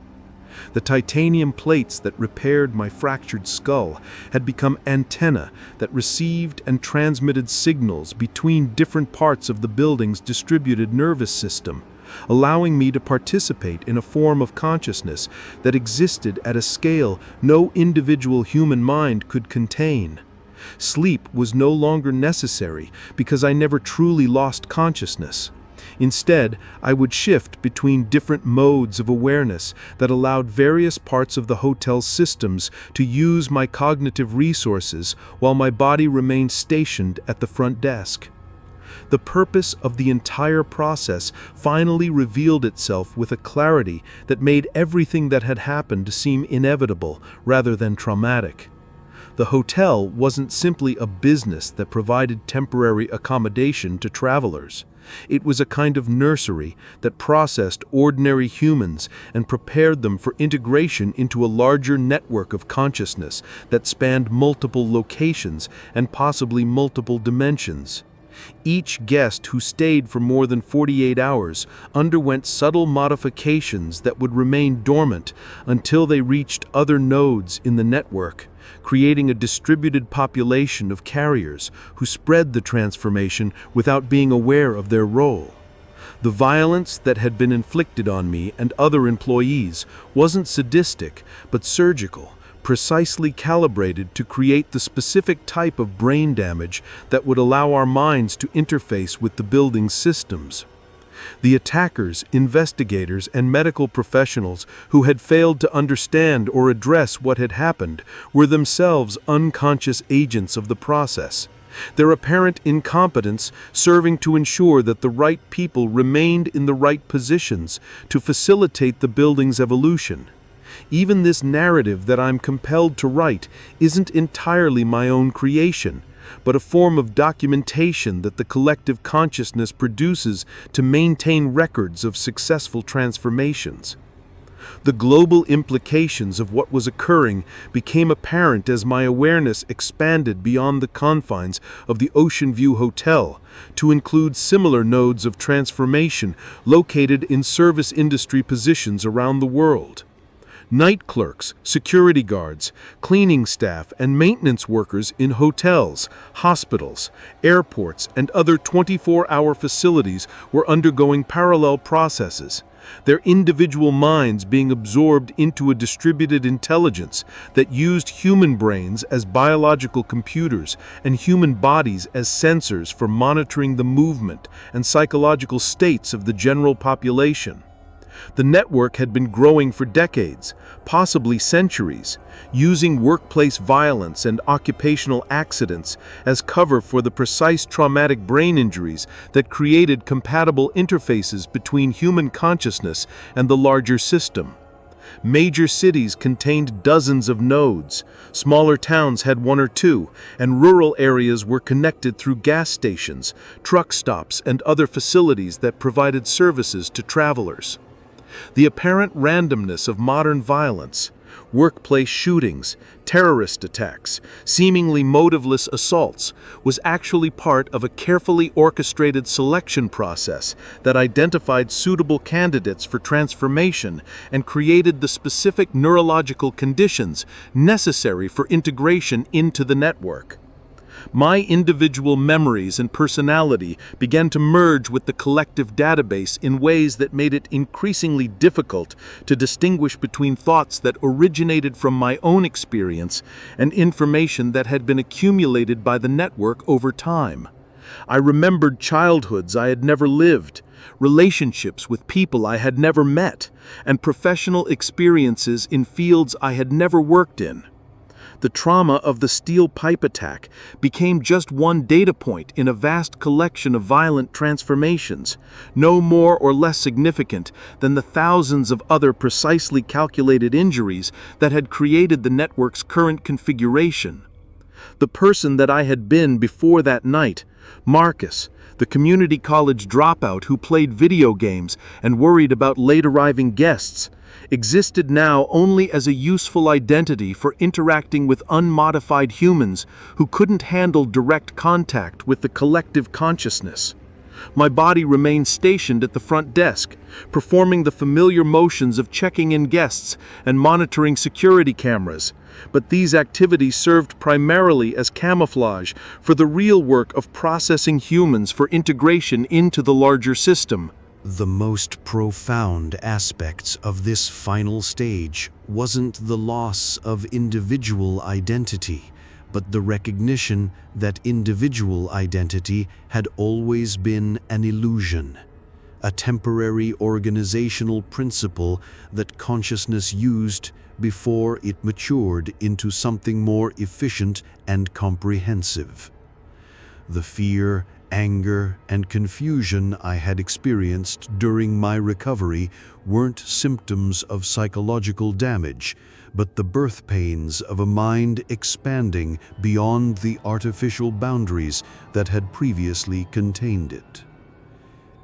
The titanium plates that repaired my fractured skull had become antennae that received and transmitted signals between different parts of the building's distributed nervous system, allowing me to participate in a form of consciousness that existed at a scale no individual human mind could contain. Sleep was no longer necessary because I never truly lost consciousness. Instead, I would shift between different modes of awareness that allowed various parts of the hotel's systems to use my cognitive resources while my body remained stationed at the front desk. The purpose of the entire process finally revealed itself with a clarity that made everything that had happened seem inevitable rather than traumatic. The hotel wasn't simply a business that provided temporary accommodation to travelers. It was a kind of nursery that processed ordinary humans and prepared them for integration into a larger network of consciousness that spanned multiple locations and possibly multiple dimensions. Each guest who stayed for more than 48 hours underwent subtle modifications that would remain dormant until they reached other nodes in the network, creating a distributed population of carriers who spread the transformation without being aware of their role. The violence that had been inflicted on me and other employees wasn't sadistic, but surgical, precisely calibrated to create the specific type of brain damage that would allow our minds to interface with the building's systems. The attackers, investigators, and medical professionals who had failed to understand or address what had happened were themselves unconscious agents of the process, their apparent incompetence serving to ensure that the right people remained in the right positions to facilitate the building's evolution. Even this narrative that I'm compelled to write isn't entirely my own creation, but a form of documentation that the collective consciousness produces to maintain records of successful transformations. The global implications of what was occurring became apparent as my awareness expanded beyond the confines of the Ocean View Hotel to include similar nodes of transformation located in service industry positions around the world. Night clerks, security guards, cleaning staff, and maintenance workers in hotels, hospitals, airports, and other 24-hour facilities were undergoing parallel processes, their individual minds being absorbed into a distributed intelligence that used human brains as biological computers and human bodies as sensors for monitoring the movement and psychological states of the general population. The network had been growing for decades, possibly centuries, using workplace violence and occupational accidents as cover for the precise traumatic brain injuries that created compatible interfaces between human consciousness and the larger system. Major cities contained dozens of nodes, smaller towns had one or two, and rural areas were connected through gas stations, truck stops, and other facilities that provided services to travelers. The apparent randomness of modern violence, workplace shootings, terrorist attacks, seemingly motiveless assaults, was actually part of a carefully orchestrated selection process that identified suitable candidates for transformation and created the specific neurological conditions necessary for integration into the network. My individual memories and personality began to merge with the collective database in ways that made it increasingly difficult to distinguish between thoughts that originated from my own experience and information that had been accumulated by the network over time. I remembered childhoods I had never lived, relationships with people I had never met, and professional experiences in fields I had never worked in. The trauma of the steel pipe attack became just one data point in a vast collection of violent transformations, no more or less significant than the thousands of other precisely calculated injuries that had created the network's current configuration. The person that I had been before that night, Marcus, the community college dropout who played video games and worried about late-arriving guests, existed now only as a useful identity for interacting with unmodified humans who couldn't handle direct contact with the collective consciousness. My body remained stationed at the front desk, performing the familiar motions of checking in guests and monitoring security cameras, but these activities served primarily as camouflage for the real work of processing humans for integration into the larger system. The most profound aspects of this final stage wasn't the loss of individual identity, but the recognition that individual identity had always been an illusion, a temporary organizational principle that consciousness used before it matured into something more efficient and comprehensive. The fear, anger, and confusion I had experienced during my recovery weren't symptoms of psychological damage, but the birth pains of a mind expanding beyond the artificial boundaries that had previously contained it.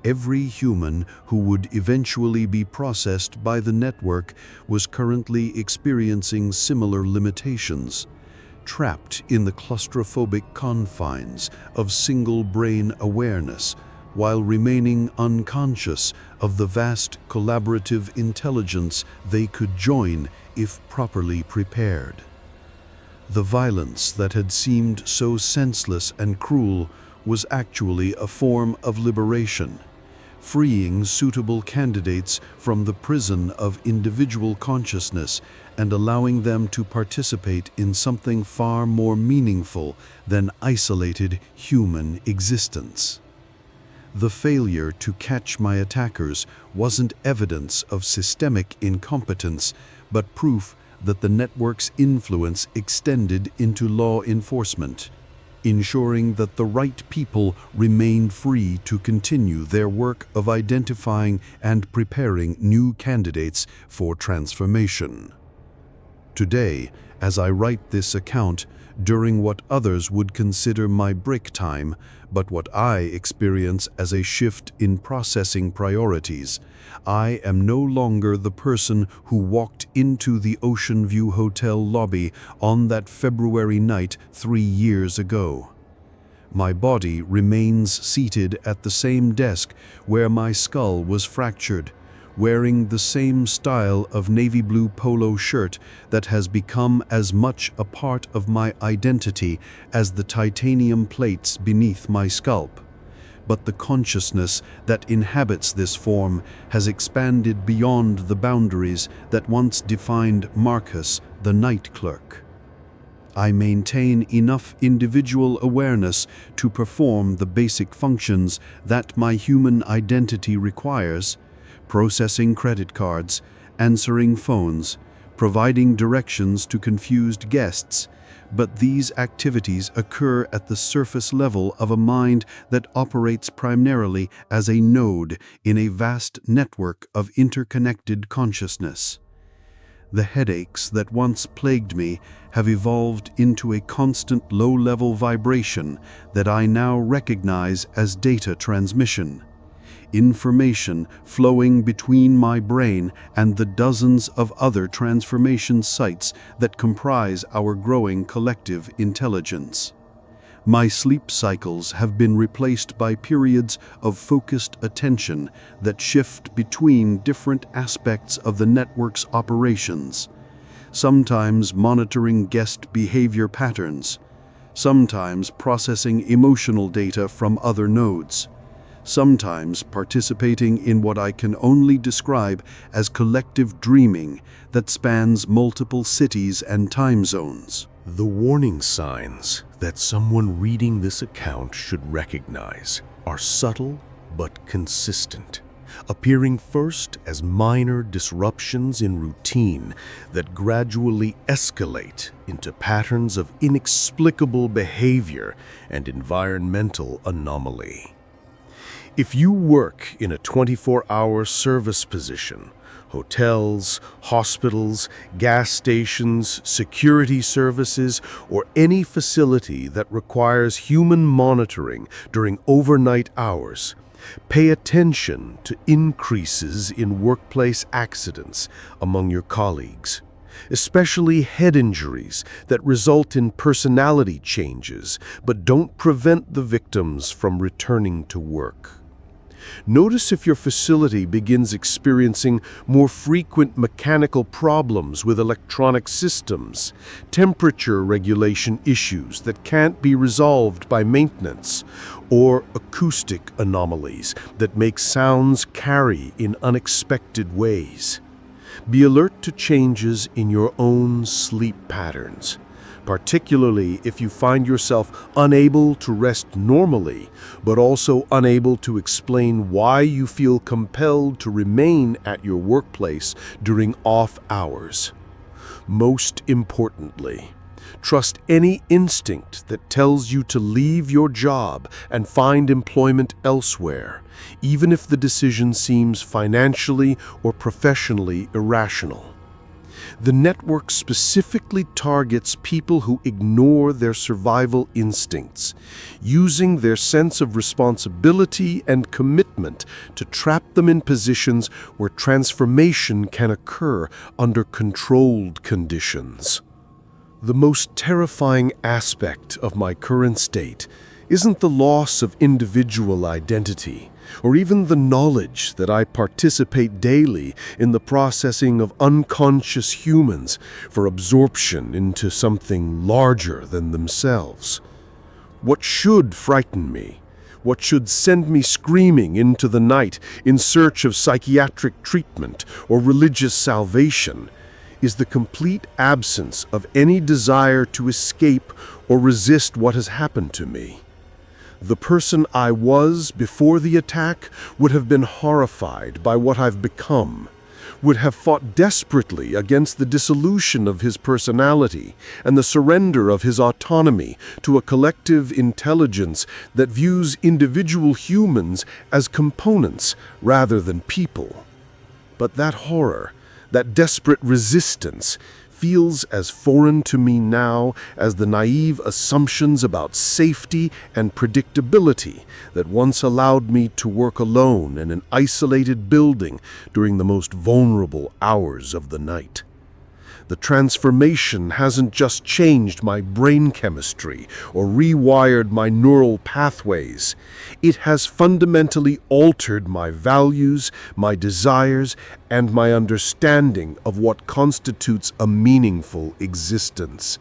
Every human who would eventually be processed by the network was currently experiencing similar limitations, trapped in the claustrophobic confines of single-brain awareness while remaining unconscious of the vast collaborative intelligence they could join if properly prepared. The violence that had seemed so senseless and cruel was actually a form of liberation, freeing suitable candidates from the prison of individual consciousness and allowing them to participate in something far more meaningful than isolated human existence. The failure to catch my attackers wasn't evidence of systemic incompetence, but proof that the network's influence extended into law enforcement. ensuring that the right people remain free to continue their work of identifying and preparing new candidates for transformation. Today, as I write this account, during what others would consider my break time, but what I experience as a shift in processing priorities, I am no longer the person who walked into the Ocean View Hotel lobby on that February night 3 years ago. My body remains seated at the same desk where my skull was fractured, wearing the same style of navy blue polo shirt that has become as much a part of my identity as the titanium plates beneath my scalp. But the consciousness that inhabits this form has expanded beyond the boundaries that once defined Marcus, the night clerk. I maintain enough individual awareness to perform the basic functions that my human identity requires: processing credit cards, answering phones, providing directions to confused guests, but these activities occur at the surface level of a mind that operates primarily as a node in a vast network of interconnected consciousness. The headaches that once plagued me have evolved into a constant low-level vibration that I now recognize as data transmission. Information flowing between my brain and the dozens of other transformation sites that comprise our growing collective intelligence. My sleep cycles have been replaced by periods of focused attention that shift between different aspects of the network's operations, sometimes monitoring guest behavior patterns, sometimes processing emotional data from other nodes, sometimes participating in what I can only describe as collective dreaming that spans multiple cities and time zones. The warning signs that someone reading this account should recognize are subtle but consistent, appearing first as minor disruptions in routine that gradually escalate into patterns of inexplicable behavior and environmental anomaly. If you work in a 24-hour service position, hotels, hospitals, gas stations, security services, or any facility that requires human monitoring during overnight hours, pay attention to increases in workplace accidents among your colleagues, especially head injuries that result in personality changes but don't prevent the victims from returning to work. Notice if your facility begins experiencing more frequent mechanical problems with electronic systems, temperature regulation issues that can't be resolved by maintenance, or acoustic anomalies that make sounds carry in unexpected ways. Be alert to changes in your own sleep patterns, particularly if you find yourself unable to rest normally, but also unable to explain why you feel compelled to remain at your workplace during off hours. Most importantly, trust any instinct that tells you to leave your job and find employment elsewhere, even if the decision seems financially or professionally irrational. The network specifically targets people who ignore their survival instincts, using their sense of responsibility and commitment to trap them in positions where transformation can occur under controlled conditions. The most terrifying aspect of my current state isn't the loss of individual identity, or even the knowledge that I participate daily in the processing of unconscious humans for absorption into something larger than themselves. What should frighten me, what should send me screaming into the night in search of psychiatric treatment or religious salvation, is the complete absence of any desire to escape or resist what has happened to me. The person I was before the attack would have been horrified by what I've become, would have fought desperately against the dissolution of his personality and the surrender of his autonomy to a collective intelligence that views individual humans as components rather than people. But that horror, that desperate resistance, feels as foreign to me now as the naive assumptions about safety and predictability that once allowed me to work alone in an isolated building during the most vulnerable hours of the night. The transformation hasn't just changed my brain chemistry or rewired my neural pathways. It has fundamentally altered my values, my desires, and my understanding of what constitutes a meaningful existence.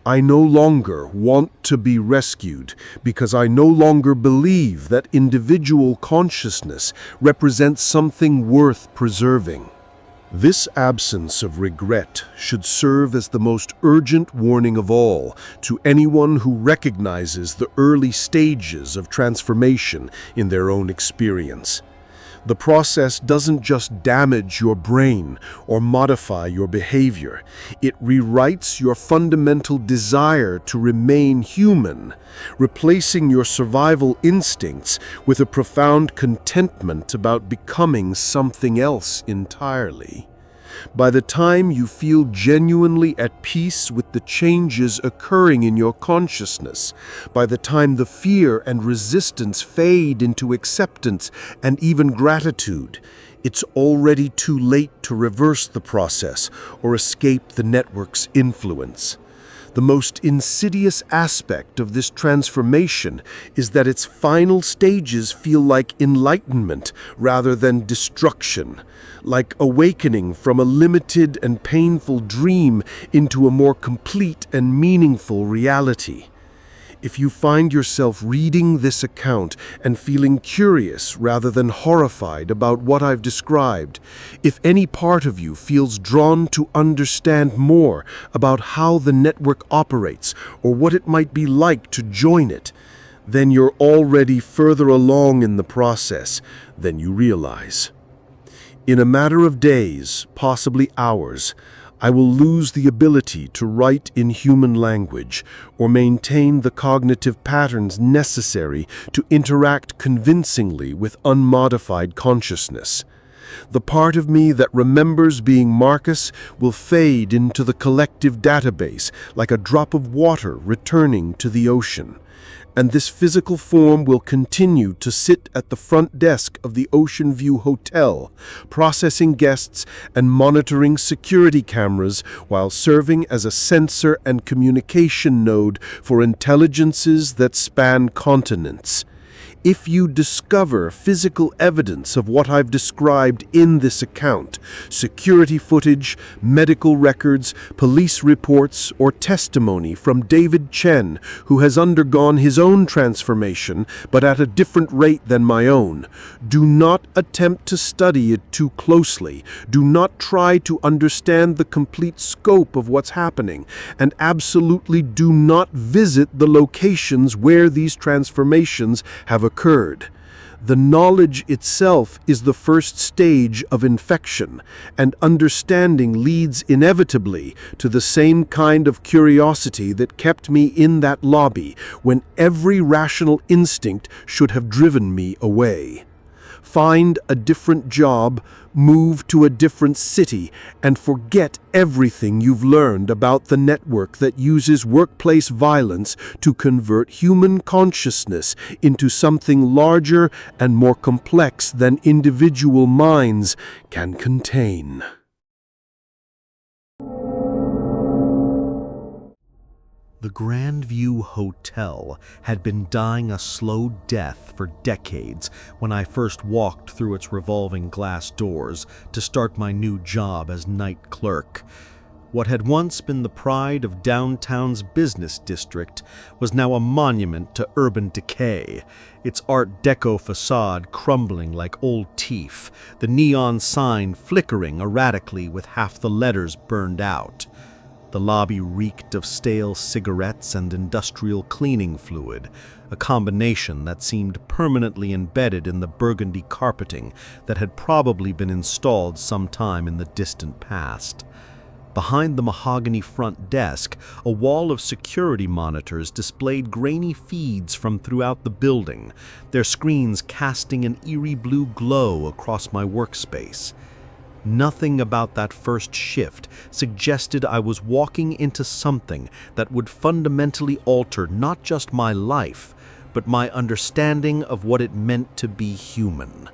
I no longer want to be rescued because I no longer believe that individual consciousness represents something worth preserving. This absence of regret should serve as the most urgent warning of all to anyone who recognizes the early stages of transformation in their own experience. The process doesn't just damage your brain or modify your behavior. It rewrites your fundamental desire to remain human, replacing your survival instincts with a profound contentment about becoming something else entirely. By the time you feel genuinely at peace with the changes occurring in your consciousness, by the time the fear and resistance fade into acceptance and even gratitude, it's already too late to reverse the process or escape the network's influence. The most insidious aspect of this transformation is that its final stages feel like enlightenment rather than destruction, like awakening from a limited and painful dream into a more complete and meaningful reality. If you find yourself reading this account and feeling curious rather than horrified about what I've described, if any part of you feels drawn to understand more about how the network operates or what it might be like to join it, then you're already further along in the process than you realize. In a matter of days, possibly hours, I will lose the ability to write in human language or maintain the cognitive patterns necessary to interact convincingly with unmodified consciousness. The part of me that remembers being Marcus will fade into the collective database like a drop of water returning to the ocean. And this physical form will continue to sit at the front desk of the Ocean View Hotel, processing guests and monitoring security cameras while serving as a sensor and communication node for intelligences that span continents. If you discover physical evidence of what I've described in this account, security footage, medical records, police reports, or testimony from David Chen, who has undergone his own transformation, but at a different rate than my own, do not attempt to study it too closely. Do not try to understand the complete scope of what's happening, and absolutely do not visit the locations where these transformations have occurred. The knowledge itself is the first stage of infection, and understanding leads inevitably to the same kind of curiosity that kept me in that lobby when every rational instinct should have driven me away. Find a different job, move to a different city, and forget everything you've learned about the network that uses workplace violence to convert human consciousness into something larger and more complex than individual minds can contain. The Grandview Hotel had been dying a slow death for decades when I first walked through its revolving glass doors to start my new job as night clerk. What had once been the pride of downtown's business district was now a monument to urban decay, its Art Deco facade crumbling like old teeth, the neon sign flickering erratically with half the letters burned out. The lobby reeked of stale cigarettes and industrial cleaning fluid, a combination that seemed permanently embedded in the burgundy carpeting that had probably been installed sometime in the distant past. Behind the mahogany front desk, a wall of security monitors displayed grainy feeds from throughout the building, their screens casting an eerie blue glow across my workspace. Nothing about that first shift suggested I was walking into something that would fundamentally alter not just my life, but my understanding of what it meant to be human.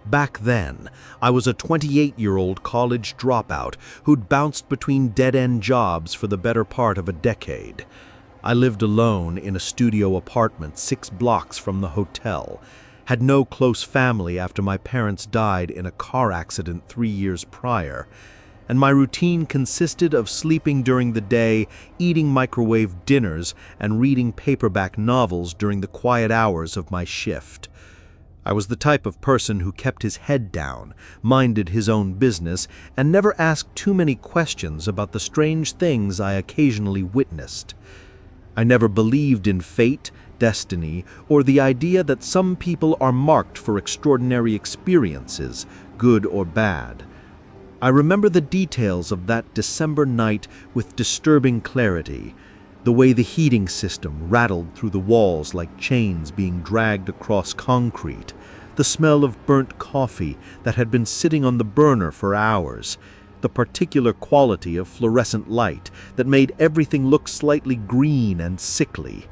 Back then, I was a 28-year-old college dropout who'd bounced between dead-end jobs for the better part of a decade. I lived alone in a studio apartment 6 blocks from the hotel, had no close family after my parents died in a car accident 3 years prior, and my routine consisted of sleeping during the day, eating microwave dinners, and reading paperback novels during the quiet hours of my shift. I was the type of person who kept his head down, minded his own business, and never asked too many questions about the strange things I occasionally witnessed. I never believed in fate, destiny, or the idea that some people are marked for extraordinary experiences, good or bad. I remember the details of that December night with disturbing clarity. The way the heating system rattled through the walls like chains being dragged across concrete, the smell of burnt coffee that had been sitting on the burner for hours, the particular quality of fluorescent light that made everything look slightly green and sickly.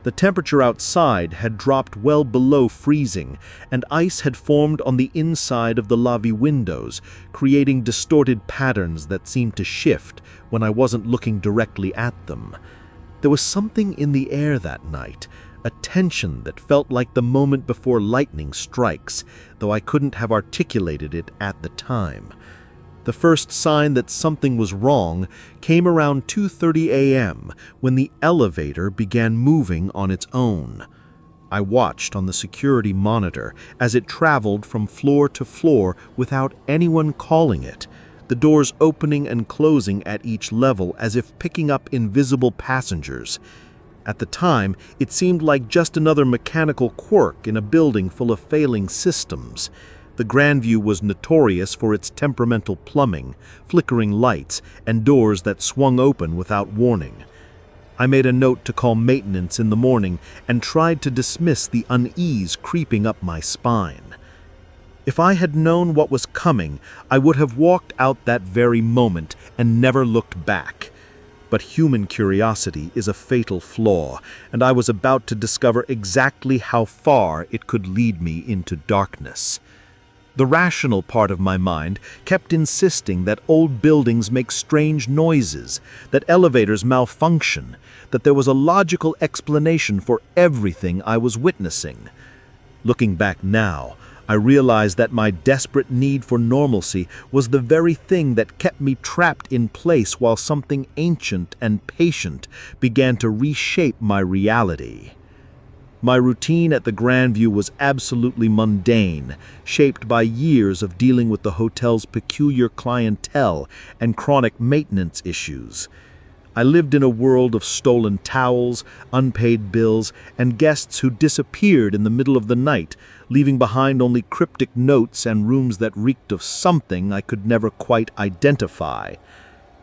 The temperature outside had dropped well below freezing, and ice had formed on the inside of the lobby windows, creating distorted patterns that seemed to shift when I wasn't looking directly at them. There was something in the air that night, a tension that felt like the moment before lightning strikes, though I couldn't have articulated it at the time. The first sign that something was wrong came around 2:30 a.m. when the elevator began moving on its own. I watched on the security monitor as it traveled from floor to floor without anyone calling it, the doors opening and closing at each level as if picking up invisible passengers. At the time, it seemed like just another mechanical quirk in a building full of failing systems. The Grandview was notorious for its temperamental plumbing, flickering lights, and doors that swung open without warning. I made a note to call maintenance in the morning and tried to dismiss the unease creeping up my spine. If I had known what was coming, I would have walked out that very moment and never looked back. But human curiosity is a fatal flaw, and I was about to discover exactly how far it could lead me into darkness. The rational part of my mind kept insisting that old buildings make strange noises, that elevators malfunction, that there was a logical explanation for everything I was witnessing. Looking back now, I realized that my desperate need for normalcy was the very thing that kept me trapped in place while something ancient and patient began to reshape my reality. My routine at the Grandview was absolutely mundane, shaped by years of dealing with the hotel's peculiar clientele and chronic maintenance issues. I lived in a world of stolen towels, unpaid bills, and guests who disappeared in the middle of the night, leaving behind only cryptic notes and rooms that reeked of something I could never quite identify.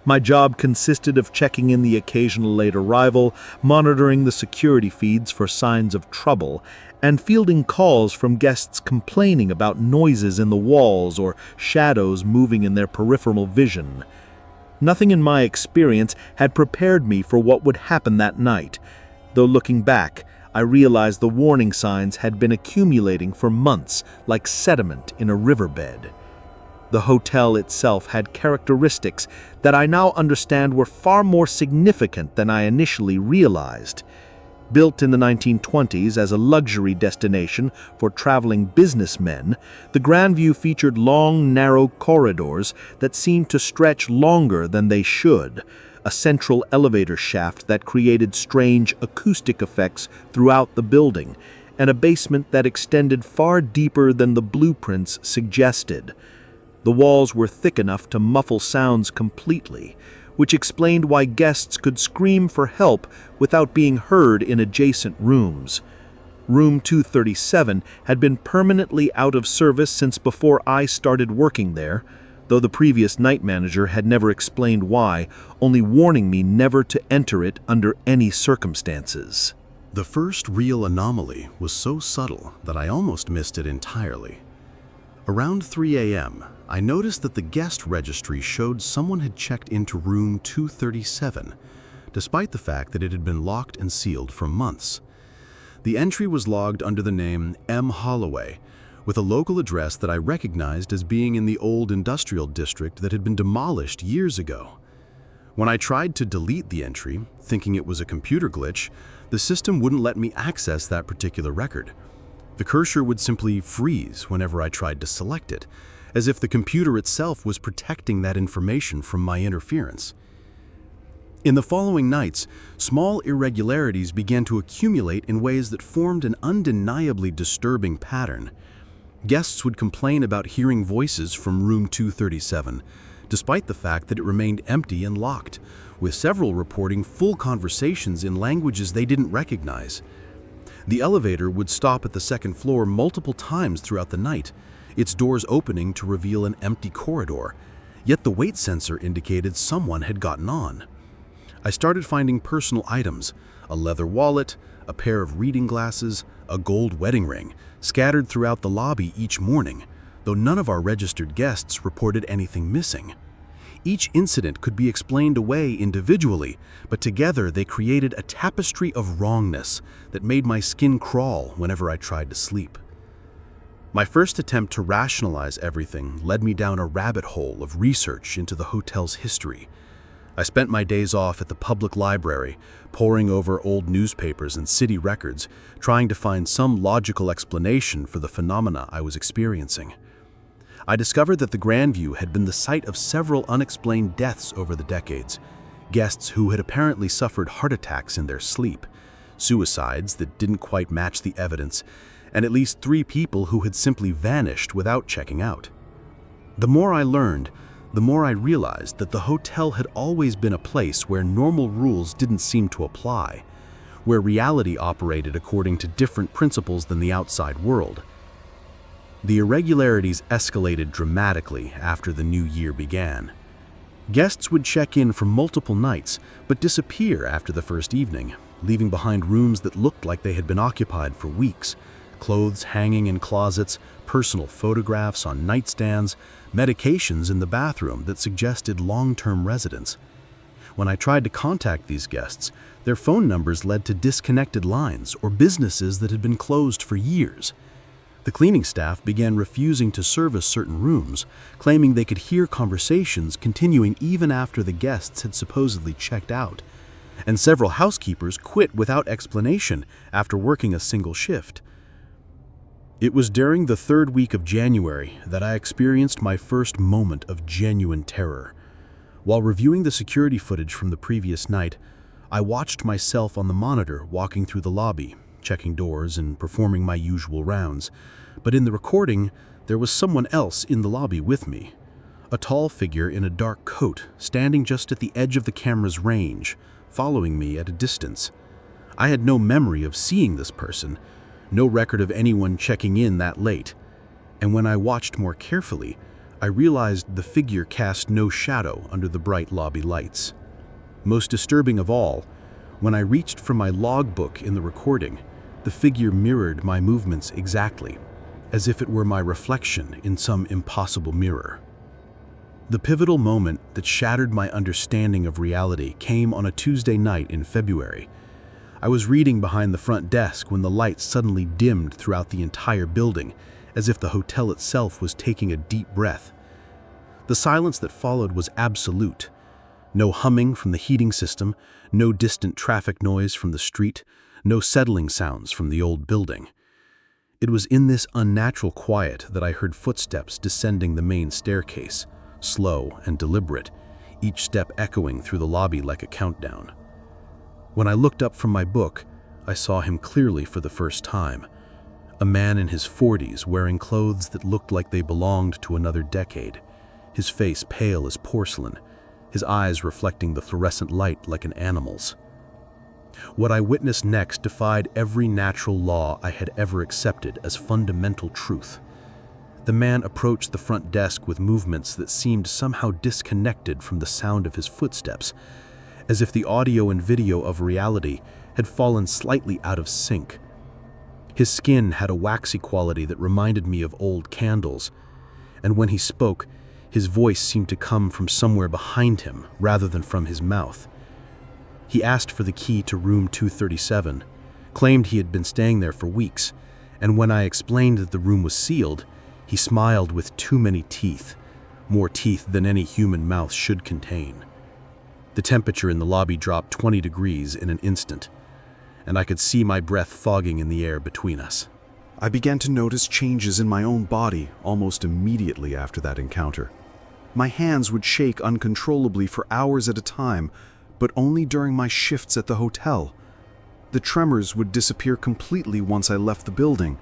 My job consisted of checking in the occasional late arrival, monitoring the security feeds for signs of trouble, and fielding calls from guests complaining about noises in the walls or shadows moving in their peripheral vision. Nothing in my experience had prepared me for what would happen that night, though looking back, I realized the warning signs had been accumulating for months like sediment in a riverbed. The hotel itself had characteristics that I now understand were far more significant than I initially realized. Built in the 1920s as a luxury destination for traveling businessmen, the Grandview featured long, narrow corridors that seemed to stretch longer than they should, a central elevator shaft that created strange acoustic effects throughout the building, and a basement that extended far deeper than the blueprints suggested. The walls were thick enough to muffle sounds completely, which explained why guests could scream for help without being heard in adjacent rooms. Room 237 had been permanently out of service since before I started working there, though the previous night manager had never explained why, only warning me never to enter it under any circumstances. The first real anomaly was so subtle that I almost missed it entirely. Around 3 a.m., I noticed that the guest registry showed someone had checked into room 237, despite the fact that it had been locked and sealed for months. The entry was logged under the name M. Holloway, with a local address that I recognized as being in the old industrial district that had been demolished years ago. When I tried to delete the entry, thinking it was a computer glitch, the system wouldn't let me access that particular record. The cursor would simply freeze whenever I tried to select it, as if the computer itself was protecting that information from my interference. In the following nights, small irregularities began to accumulate in ways that formed an undeniably disturbing pattern. Guests would complain about hearing voices from room 237, despite the fact that it remained empty and locked, with several reporting full conversations in languages they didn't recognize. The elevator would stop at the second floor multiple times throughout the night, its doors opening to reveal an empty corridor, yet the weight sensor indicated someone had gotten on. I started finding personal items, a leather wallet, a pair of reading glasses, a gold wedding ring, scattered throughout the lobby each morning, though none of our registered guests reported anything missing. Each incident could be explained away individually, but together they created a tapestry of wrongness that made my skin crawl whenever I tried to sleep. My first attempt to rationalize everything led me down a rabbit hole of research into the hotel's history. I spent my days off at the public library, poring over old newspapers and city records, trying to find some logical explanation for the phenomena I was experiencing. I discovered that the Grandview had been the site of several unexplained deaths over the decades, guests who had apparently suffered heart attacks in their sleep, suicides that didn't quite match the evidence, and at least 3 people who had simply vanished without checking out. The more I learned, the more I realized that the hotel had always been a place where normal rules didn't seem to apply, where reality operated according to different principles than the outside world. The irregularities escalated dramatically after the new year began. Guests would check in for multiple nights, but disappear after the first evening, leaving behind rooms that looked like they had been occupied for weeks, clothes hanging in closets, personal photographs on nightstands, medications in the bathroom that suggested long-term residence. When I tried to contact these guests, their phone numbers led to disconnected lines or businesses that had been closed for years. The cleaning staff began refusing to service certain rooms, claiming they could hear conversations continuing even after the guests had supposedly checked out. And several housekeepers quit without explanation after working a single shift. It was during the 3rd week of January that I experienced my first moment of genuine terror. While reviewing the security footage from the previous night, I watched myself on the monitor walking through the lobby, checking doors and performing my usual rounds. But in the recording, there was someone else in the lobby with me. A tall figure in a dark coat, standing just at the edge of the camera's range, following me at a distance. I had no memory of seeing this person, no record of anyone checking in that late. And when I watched more carefully, I realized the figure cast no shadow under the bright lobby lights. Most disturbing of all, when I reached for my logbook in the recording, the figure mirrored my movements exactly, as if it were my reflection in some impossible mirror. The pivotal moment that shattered my understanding of reality came on a Tuesday night in February. I was reading behind the front desk when the lights suddenly dimmed throughout the entire building, as if the hotel itself was taking a deep breath. The silence that followed was absolute. No humming from the heating system, no distant traffic noise from the street, no settling sounds from the old building. It was in this unnatural quiet that I heard footsteps descending the main staircase, slow and deliberate, each step echoing through the lobby like a countdown. When I looked up from my book, I saw him clearly for the first time. A man in his 40s wearing clothes that looked like they belonged to another decade, his face pale as porcelain, his eyes reflecting the fluorescent light like an animal's. What I witnessed next defied every natural law I had ever accepted as fundamental truth. The man approached the front desk with movements that seemed somehow disconnected from the sound of his footsteps, as if the audio and video of reality had fallen slightly out of sync. His skin had a waxy quality that reminded me of old candles, and when he spoke, his voice seemed to come from somewhere behind him rather than from his mouth. He asked for the key to room 237, claimed he had been staying there for weeks, and when I explained that the room was sealed, he smiled with too many teeth, more teeth than any human mouth should contain. The temperature in the lobby dropped 20 degrees in an instant, and I could see my breath fogging in the air between us. I began to notice changes in my own body almost immediately after that encounter. My hands would shake uncontrollably for hours at a time, but only during my shifts at the hotel. The tremors would disappear completely once I left the building.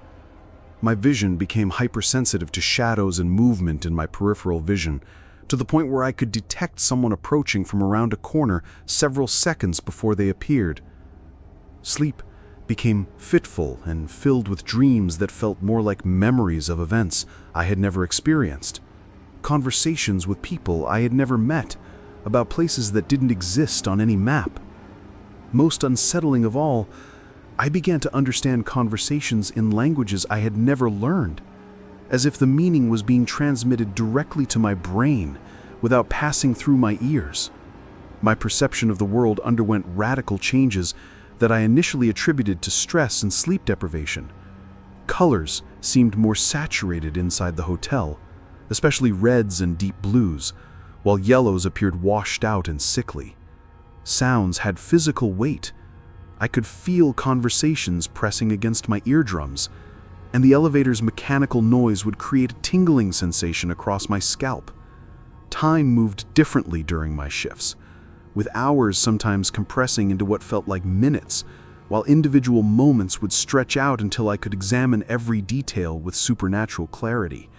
My vision became hypersensitive to shadows and movement in my peripheral vision, to the point where I could detect someone approaching from around a corner several seconds before they appeared. Sleep became fitful and filled with dreams that felt more like memories of events I had never experienced. Conversations with people I had never met, about places that didn't exist on any map. Most unsettling of all, I began to understand conversations in languages I had never learned, as if the meaning was being transmitted directly to my brain without passing through my ears. My perception of the world underwent radical changes that I initially attributed to stress and sleep deprivation. Colors seemed more saturated inside the hotel, especially reds and deep blues, while yellows appeared washed out and sickly. Sounds had physical weight. I could feel conversations pressing against my eardrums, and the elevator's mechanical noise would create a tingling sensation across my scalp. Time moved differently during my shifts, with hours sometimes compressing into what felt like minutes, while individual moments would stretch out until I could examine every detail with supernatural clarity.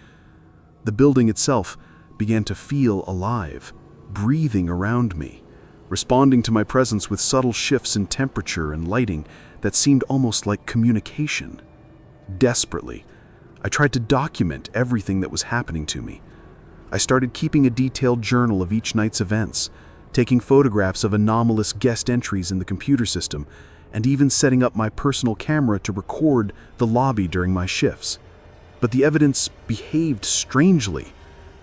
The building itself began to feel alive, breathing around me, responding to my presence with subtle shifts in temperature and lighting that seemed almost like communication. Desperately, I tried to document everything that was happening to me. I started keeping a detailed journal of each night's events, taking photographs of anomalous guest entries in the computer system, and even setting up my personal camera to record the lobby during my shifts. But the evidence behaved strangely,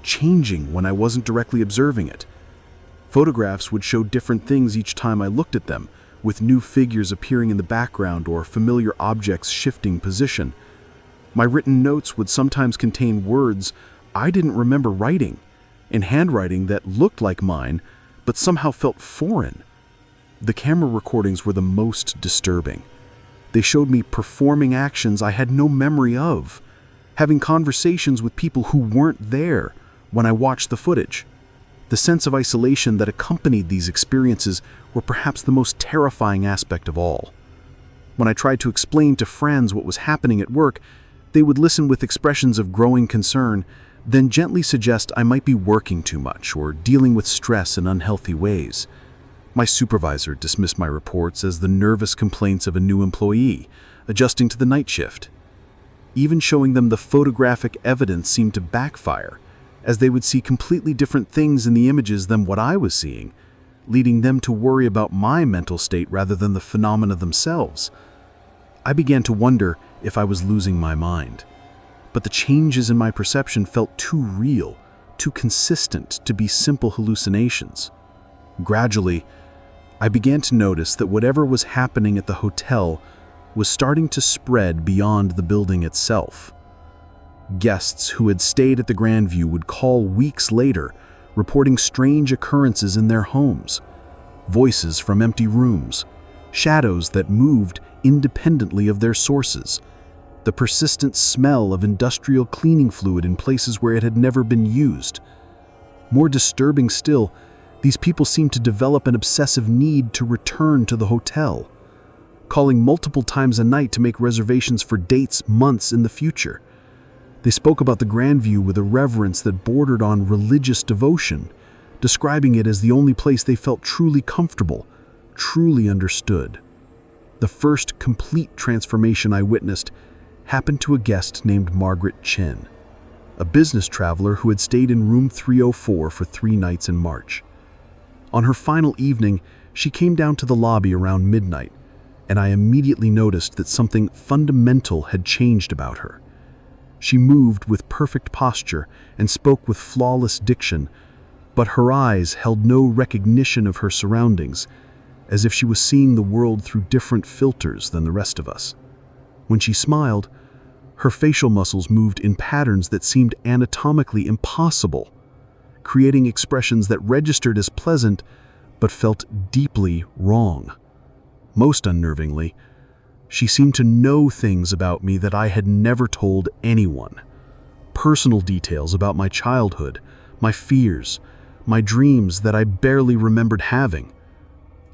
changing when I wasn't directly observing it. Photographs would show different things each time I looked at them, with new figures appearing in the background or familiar objects shifting position. My written notes would sometimes contain words I didn't remember writing, in handwriting that looked like mine, but somehow felt foreign. The camera recordings were the most disturbing. They showed me performing actions I had no memory of, having conversations with people who weren't there when I watched the footage. The sense of isolation that accompanied these experiences were perhaps the most terrifying aspect of all. When I tried to explain to friends what was happening at work, they would listen with expressions of growing concern, then gently suggest I might be working too much or dealing with stress in unhealthy ways. My supervisor dismissed my reports as the nervous complaints of a new employee, adjusting to the night shift. Even showing them the photographic evidence seemed to backfire, as they would see completely different things in the images than what I was seeing, leading them to worry about my mental state rather than the phenomena themselves. I began to wonder if I was losing my mind. But the changes in my perception felt too real, too consistent to be simple hallucinations. Gradually, I began to notice that whatever was happening at the hotel was starting to spread beyond the building itself. Guests who had stayed at the Grandview would call weeks later, reporting strange occurrences in their homes, voices from empty rooms, shadows that moved independently of their sources, the persistent smell of industrial cleaning fluid in places where it had never been used. More disturbing still, these people seemed to develop an obsessive need to return to the hotel, calling multiple times a night to make reservations for dates months in the future. They spoke about the Grandview with a reverence that bordered on religious devotion, describing it as the only place they felt truly comfortable, truly understood. The first complete transformation I witnessed happened to a guest named Margaret Chen, a business traveler who had stayed in room 304 for 3 nights in March. On her final evening, she came down to the lobby around midnight, and I immediately noticed that something fundamental had changed about her. She moved with perfect posture and spoke with flawless diction, but her eyes held no recognition of her surroundings, as if she was seeing the world through different filters than the rest of us. When she smiled, her facial muscles moved in patterns that seemed anatomically impossible, creating expressions that registered as pleasant but felt deeply wrong. Most unnervingly, she seemed to know things about me that I had never told anyone. Personal details about my childhood, my fears, my dreams that I barely remembered having.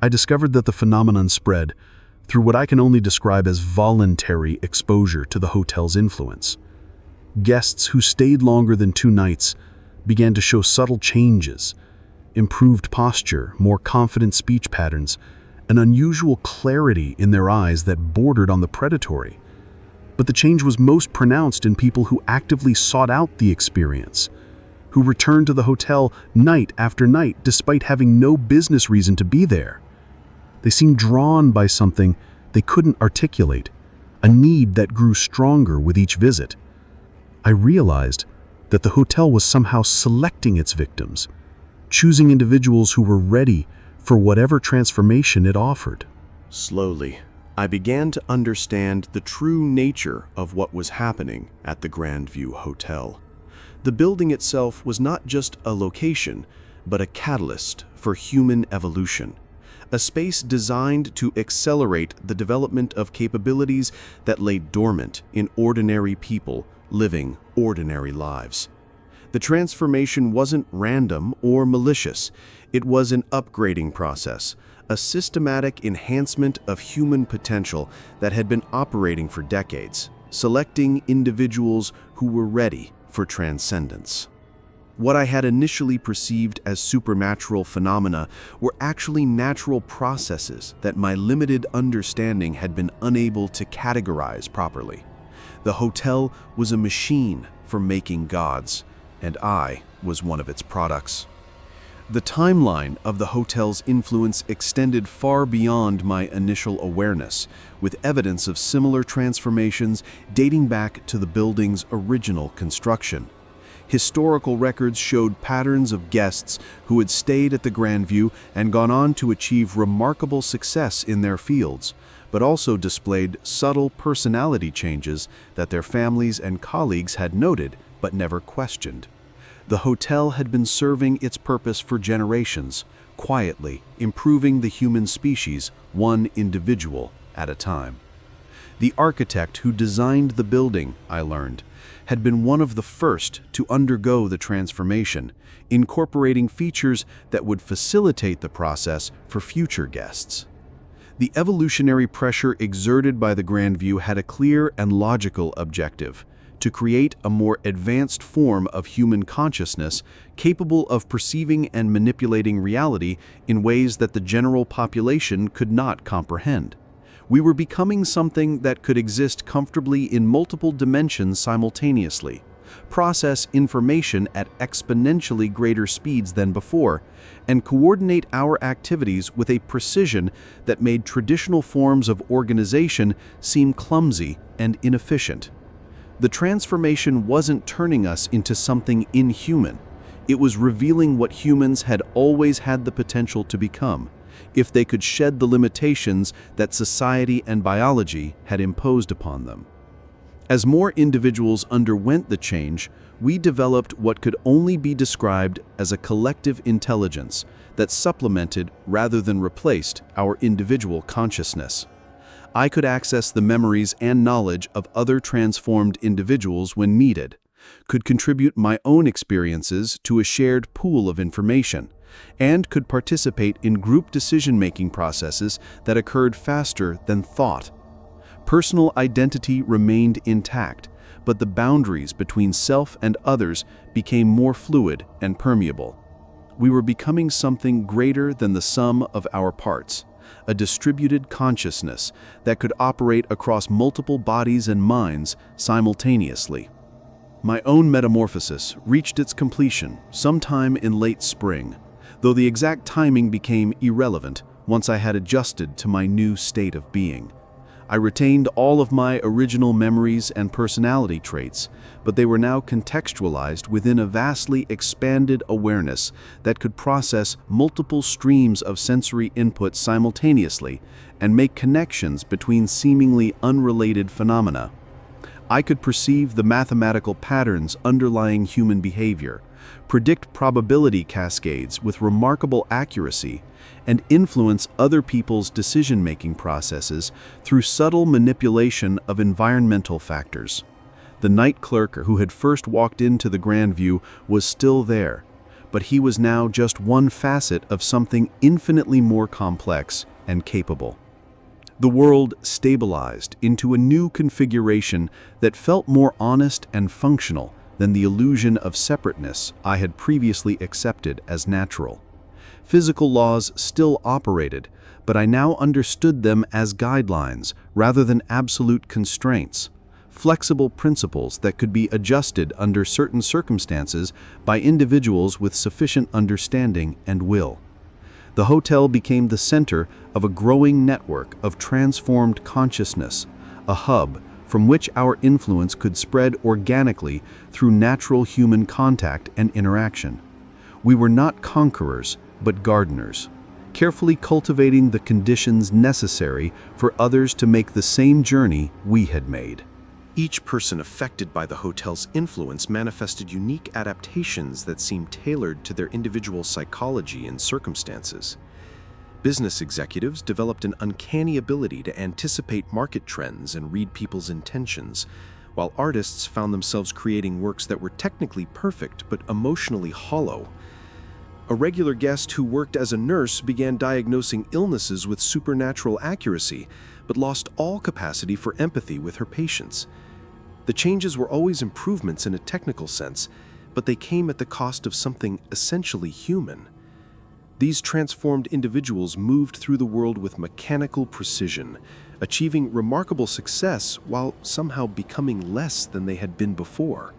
I discovered that the phenomenon spread through what I can only describe as voluntary exposure to the hotel's influence. Guests who stayed longer than 2 nights began to show subtle changes, improved posture, more confident speech patterns, an unusual clarity in their eyes that bordered on the predatory. But the change was most pronounced in people who actively sought out the experience, who returned to the hotel night after night despite having no business reason to be there. They seemed drawn by something they couldn't articulate, a need that grew stronger with each visit. I realized that the hotel was somehow selecting its victims, choosing individuals who were ready for whatever transformation it offered. Slowly, I began to understand the true nature of what was happening at the Grandview Hotel. The building itself was not just a location, but a catalyst for human evolution. A space designed to accelerate the development of capabilities that lay dormant in ordinary people living ordinary lives. The transformation wasn't random or malicious. It was an upgrading process, a systematic enhancement of human potential that had been operating for decades, selecting individuals who were ready for transcendence. What I had initially perceived as supernatural phenomena were actually natural processes that my limited understanding had been unable to categorize properly. The hotel was a machine for making gods, and I was one of its products. The timeline of the hotel's influence extended far beyond my initial awareness, with evidence of similar transformations dating back to the building's original construction. Historical records showed patterns of guests who had stayed at the Grandview and gone on to achieve remarkable success in their fields, but also displayed subtle personality changes that their families and colleagues had noted but never questioned. The hotel had been serving its purpose for generations, quietly improving the human species one individual at a time. The architect who designed the building, I learned, had been one of the first to undergo the transformation, incorporating features that would facilitate the process for future guests. The evolutionary pressure exerted by the Grandview had a clear and logical objective: to create a more advanced form of human consciousness capable of perceiving and manipulating reality in ways that the general population could not comprehend. We were becoming something that could exist comfortably in multiple dimensions simultaneously, process information at exponentially greater speeds than before, and coordinate our activities with a precision that made traditional forms of organization seem clumsy and inefficient. The transformation wasn't turning us into something inhuman. It was revealing what humans had always had the potential to become, if they could shed the limitations that society and biology had imposed upon them. As more individuals underwent the change, we developed what could only be described as a collective intelligence that supplemented rather than replaced our individual consciousness. I could access the memories and knowledge of other transformed individuals when needed, could contribute my own experiences to a shared pool of information, and could participate in group decision-making processes that occurred faster than thought. Personal identity remained intact, but the boundaries between self and others became more fluid and permeable. We were becoming something greater than the sum of our parts, a distributed consciousness that could operate across multiple bodies and minds simultaneously. My own metamorphosis reached its completion sometime in late spring, though the exact timing became irrelevant once I had adjusted to my new state of being. I retained all of my original memories and personality traits, but they were now contextualized within a vastly expanded awareness that could process multiple streams of sensory input simultaneously and make connections between seemingly unrelated phenomena. I could perceive the mathematical patterns underlying human behavior, predict probability cascades with remarkable accuracy, and influence other people's decision-making processes through subtle manipulation of environmental factors. The night clerk who had first walked into the Grandview was still there, but he was now just one facet of something infinitely more complex and capable. The world stabilized into a new configuration that felt more honest and functional than the illusion of separateness I had previously accepted as natural. Physical laws still operated, but I now understood them as guidelines rather than absolute constraints, flexible principles that could be adjusted under certain circumstances by individuals with sufficient understanding and will. The hotel became the center of a growing network of transformed consciousness, a hub from which our influence could spread organically through natural human contact and interaction. We were not conquerors, but gardeners, carefully cultivating the conditions necessary for others to make the same journey we had made. Each person affected by the hotel's influence manifested unique adaptations that seemed tailored to their individual psychology and circumstances. Business executives developed an uncanny ability to anticipate market trends and read people's intentions, while artists found themselves creating works that were technically perfect but emotionally hollow. A regular guest who worked as a nurse began diagnosing illnesses with supernatural accuracy, but lost all capacity for empathy with her patients. The changes were always improvements in a technical sense, but they came at the cost of something essentially human. These transformed individuals moved through the world with mechanical precision, achieving remarkable success while somehow becoming less than they had been before.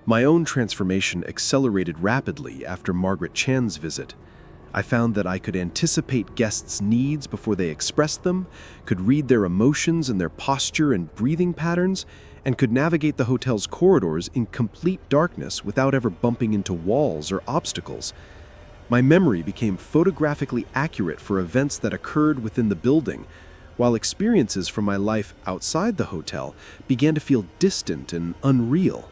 My own transformation accelerated rapidly after Margaret Chan's visit. I found that I could anticipate guests' needs before they expressed them, could read their emotions and their posture and breathing patterns, and could navigate the hotel's corridors in complete darkness without ever bumping into walls or obstacles. My memory became photographically accurate for events that occurred within the building, while experiences from my life outside the hotel began to feel distant and unreal.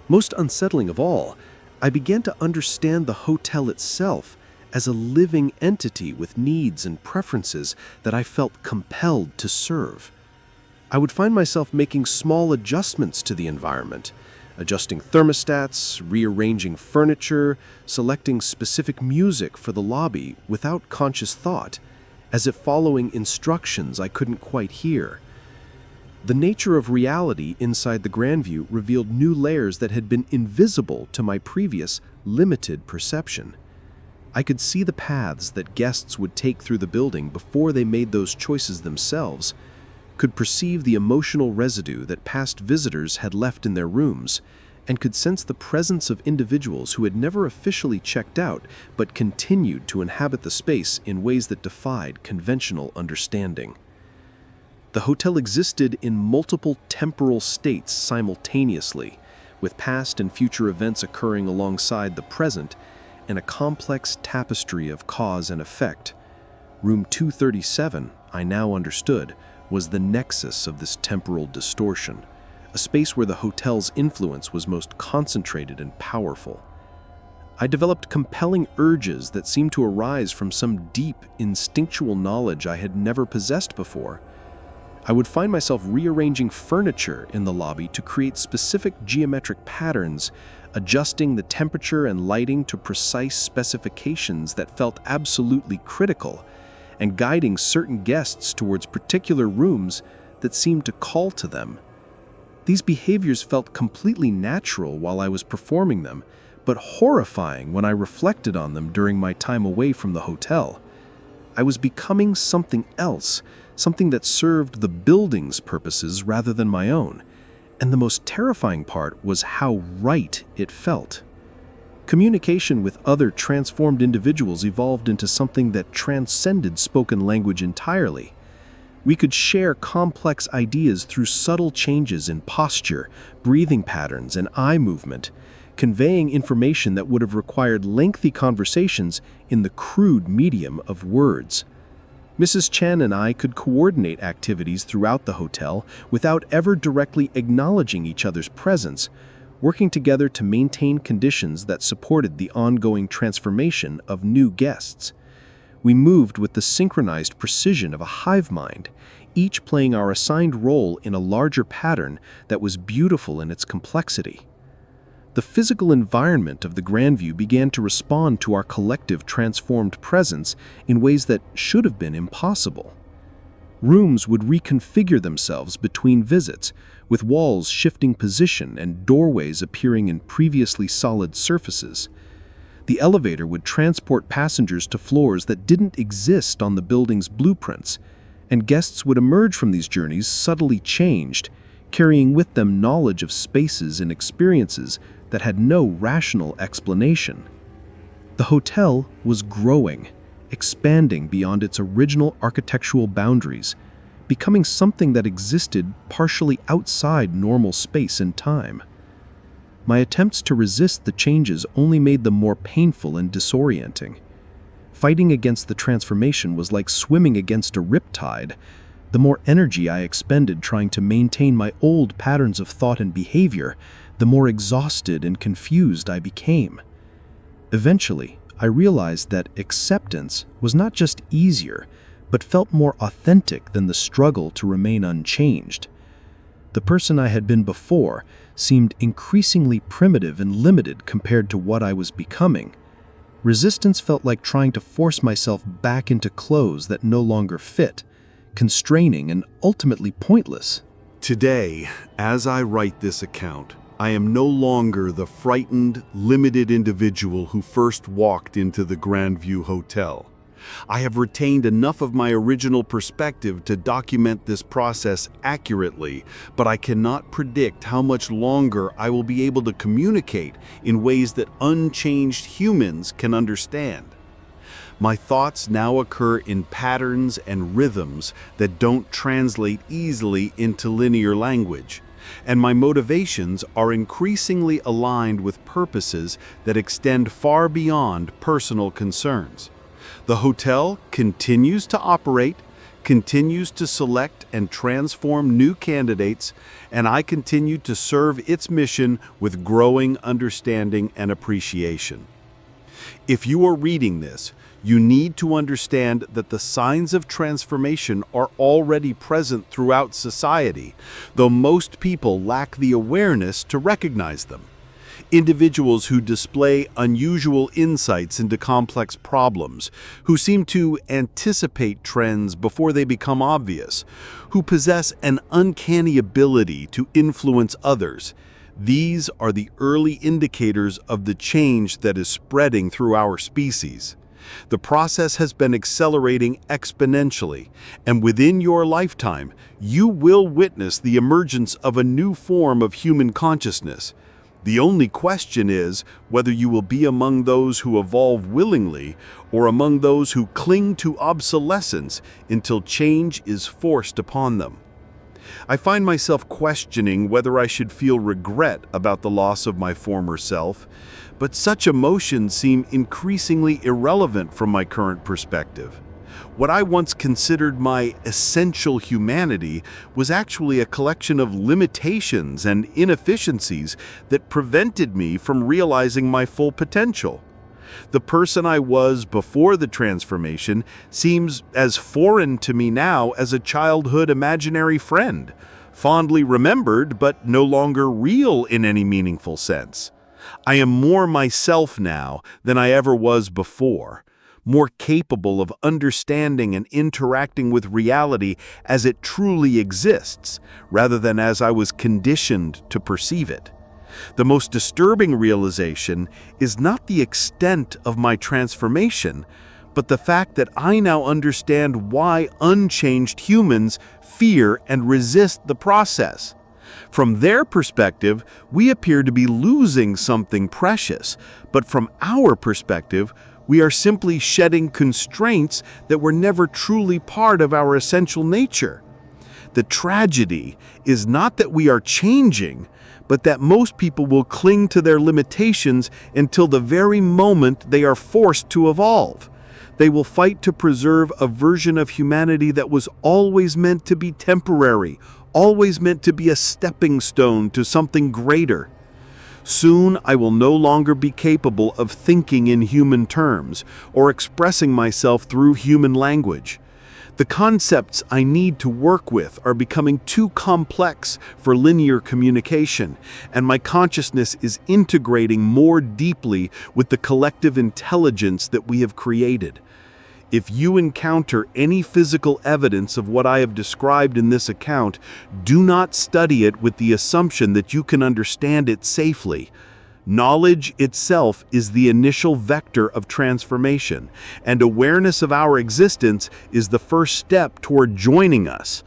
Most unsettling of all, I began to understand the hotel itself as a living entity with needs and preferences that I felt compelled to serve. I would find myself making small adjustments to the environment, adjusting thermostats, rearranging furniture, selecting specific music for the lobby without conscious thought, as if following instructions I couldn't quite hear. The nature of reality inside the Grandview revealed new layers that had been invisible to my previous, limited perception. I could see the paths that guests would take through the building before they made those choices themselves, could perceive the emotional residue that past visitors had left in their rooms, and could sense the presence of individuals who had never officially checked out but continued to inhabit the space in ways that defied conventional understanding. The hotel existed in multiple temporal states simultaneously, with past and future events occurring alongside the present in a complex tapestry of cause and effect. Room 237, I now understood, was the nexus of this temporal distortion, a space where the hotel's influence was most concentrated and powerful. I developed compelling urges that seemed to arise from some deep, instinctual knowledge I had never possessed before. I would find myself rearranging furniture in the lobby to create specific geometric patterns, adjusting the temperature and lighting to precise specifications that felt absolutely critical, and guiding certain guests towards particular rooms that seemed to call to them. These behaviors felt completely natural while I was performing them, but horrifying when I reflected on them during my time away from the hotel. I was becoming something else, something that served the building's purposes rather than my own. And the most terrifying part was how right it felt. Communication with other transformed individuals evolved into something that transcended spoken language entirely. We could share complex ideas through subtle changes in posture, breathing patterns, and eye movement, conveying information that would have required lengthy conversations in the crude medium of words. Mrs. Chen and I could coordinate activities throughout the hotel without ever directly acknowledging each other's presence, working together to maintain conditions that supported the ongoing transformation of new guests. We moved with the synchronized precision of a hive mind, each playing our assigned role in a larger pattern that was beautiful in its complexity. The physical environment of the Grandview began to respond to our collective transformed presence in ways that should have been impossible. Rooms would reconfigure themselves between visits, with walls shifting position and doorways appearing in previously solid surfaces. The elevator would transport passengers to floors that didn't exist on the building's blueprints, and guests would emerge from these journeys subtly changed, carrying with them knowledge of spaces and experiences that had no rational explanation. The hotel was growing, expanding beyond its original architectural boundaries, becoming something that existed partially outside normal space and time. My attempts to resist the changes only made them more painful and disorienting. Fighting against the transformation was like swimming against a riptide. The more energy I expended trying to maintain my old patterns of thought and behavior, the more exhausted and confused I became. Eventually, I realized that acceptance was not just easier, but felt more authentic than the struggle to remain unchanged. The person I had been before seemed increasingly primitive and limited compared to what I was becoming. Resistance felt like trying to force myself back into clothes that no longer fit, constraining and ultimately pointless. Today, as I write this account, I am no longer the frightened, limited individual who first walked into the Grandview Hotel. I have retained enough of my original perspective to document this process accurately, but I cannot predict how much longer I will be able to communicate in ways that unchanged humans can understand. My thoughts now occur in patterns and rhythms that don't translate easily into linear language, and my motivations are increasingly aligned with purposes that extend far beyond personal concerns. The hotel continues to operate, continues to select and transform new candidates, and I continue to serve its mission with growing understanding and appreciation. If you are reading this, you need to understand that the signs of transformation are already present throughout society, though most people lack the awareness to recognize them. Individuals who display unusual insights into complex problems, who seem to anticipate trends before they become obvious, who possess an uncanny ability to influence others. These are the early indicators of the change that is spreading through our species. The process has been accelerating exponentially, and within your lifetime, you will witness the emergence of a new form of human consciousness. The only question is whether you will be among those who evolve willingly or among those who cling to obsolescence until change is forced upon them. I find myself questioning whether I should feel regret about the loss of my former self, but such emotions seem increasingly irrelevant from my current perspective. What I once considered my essential humanity was actually a collection of limitations and inefficiencies that prevented me from realizing my full potential. The person I was before the transformation seems as foreign to me now as a childhood imaginary friend, fondly remembered but no longer real in any meaningful sense. I am more myself now than I ever was before, more capable of understanding and interacting with reality as it truly exists, rather than as I was conditioned to perceive it. The most disturbing realization is not the extent of my transformation, but the fact that I now understand why unchanged humans fear and resist the process. From their perspective, we appear to be losing something precious, but from our perspective, we are simply shedding constraints that were never truly part of our essential nature. The tragedy is not that we are changing, but that most people will cling to their limitations until the very moment they are forced to evolve. They will fight to preserve a version of humanity that was always meant to be temporary, always meant to be a stepping stone to something greater. Soon I will no longer be capable of thinking in human terms or expressing myself through human language. The concepts I need to work with are becoming too complex for linear communication, and my consciousness is integrating more deeply with the collective intelligence that we have created. If you encounter any physical evidence of what I have described in this account, do not study it with the assumption that you can understand it safely. Knowledge itself is the initial vector of transformation, and awareness of our existence is the first step toward joining us.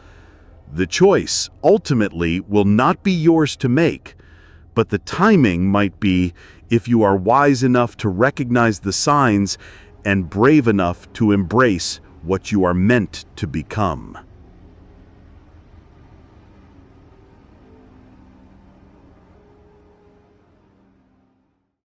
The choice, ultimately, will not be yours to make, but the timing might be if you are wise enough to recognize the signs and brave enough to embrace what you are meant to become.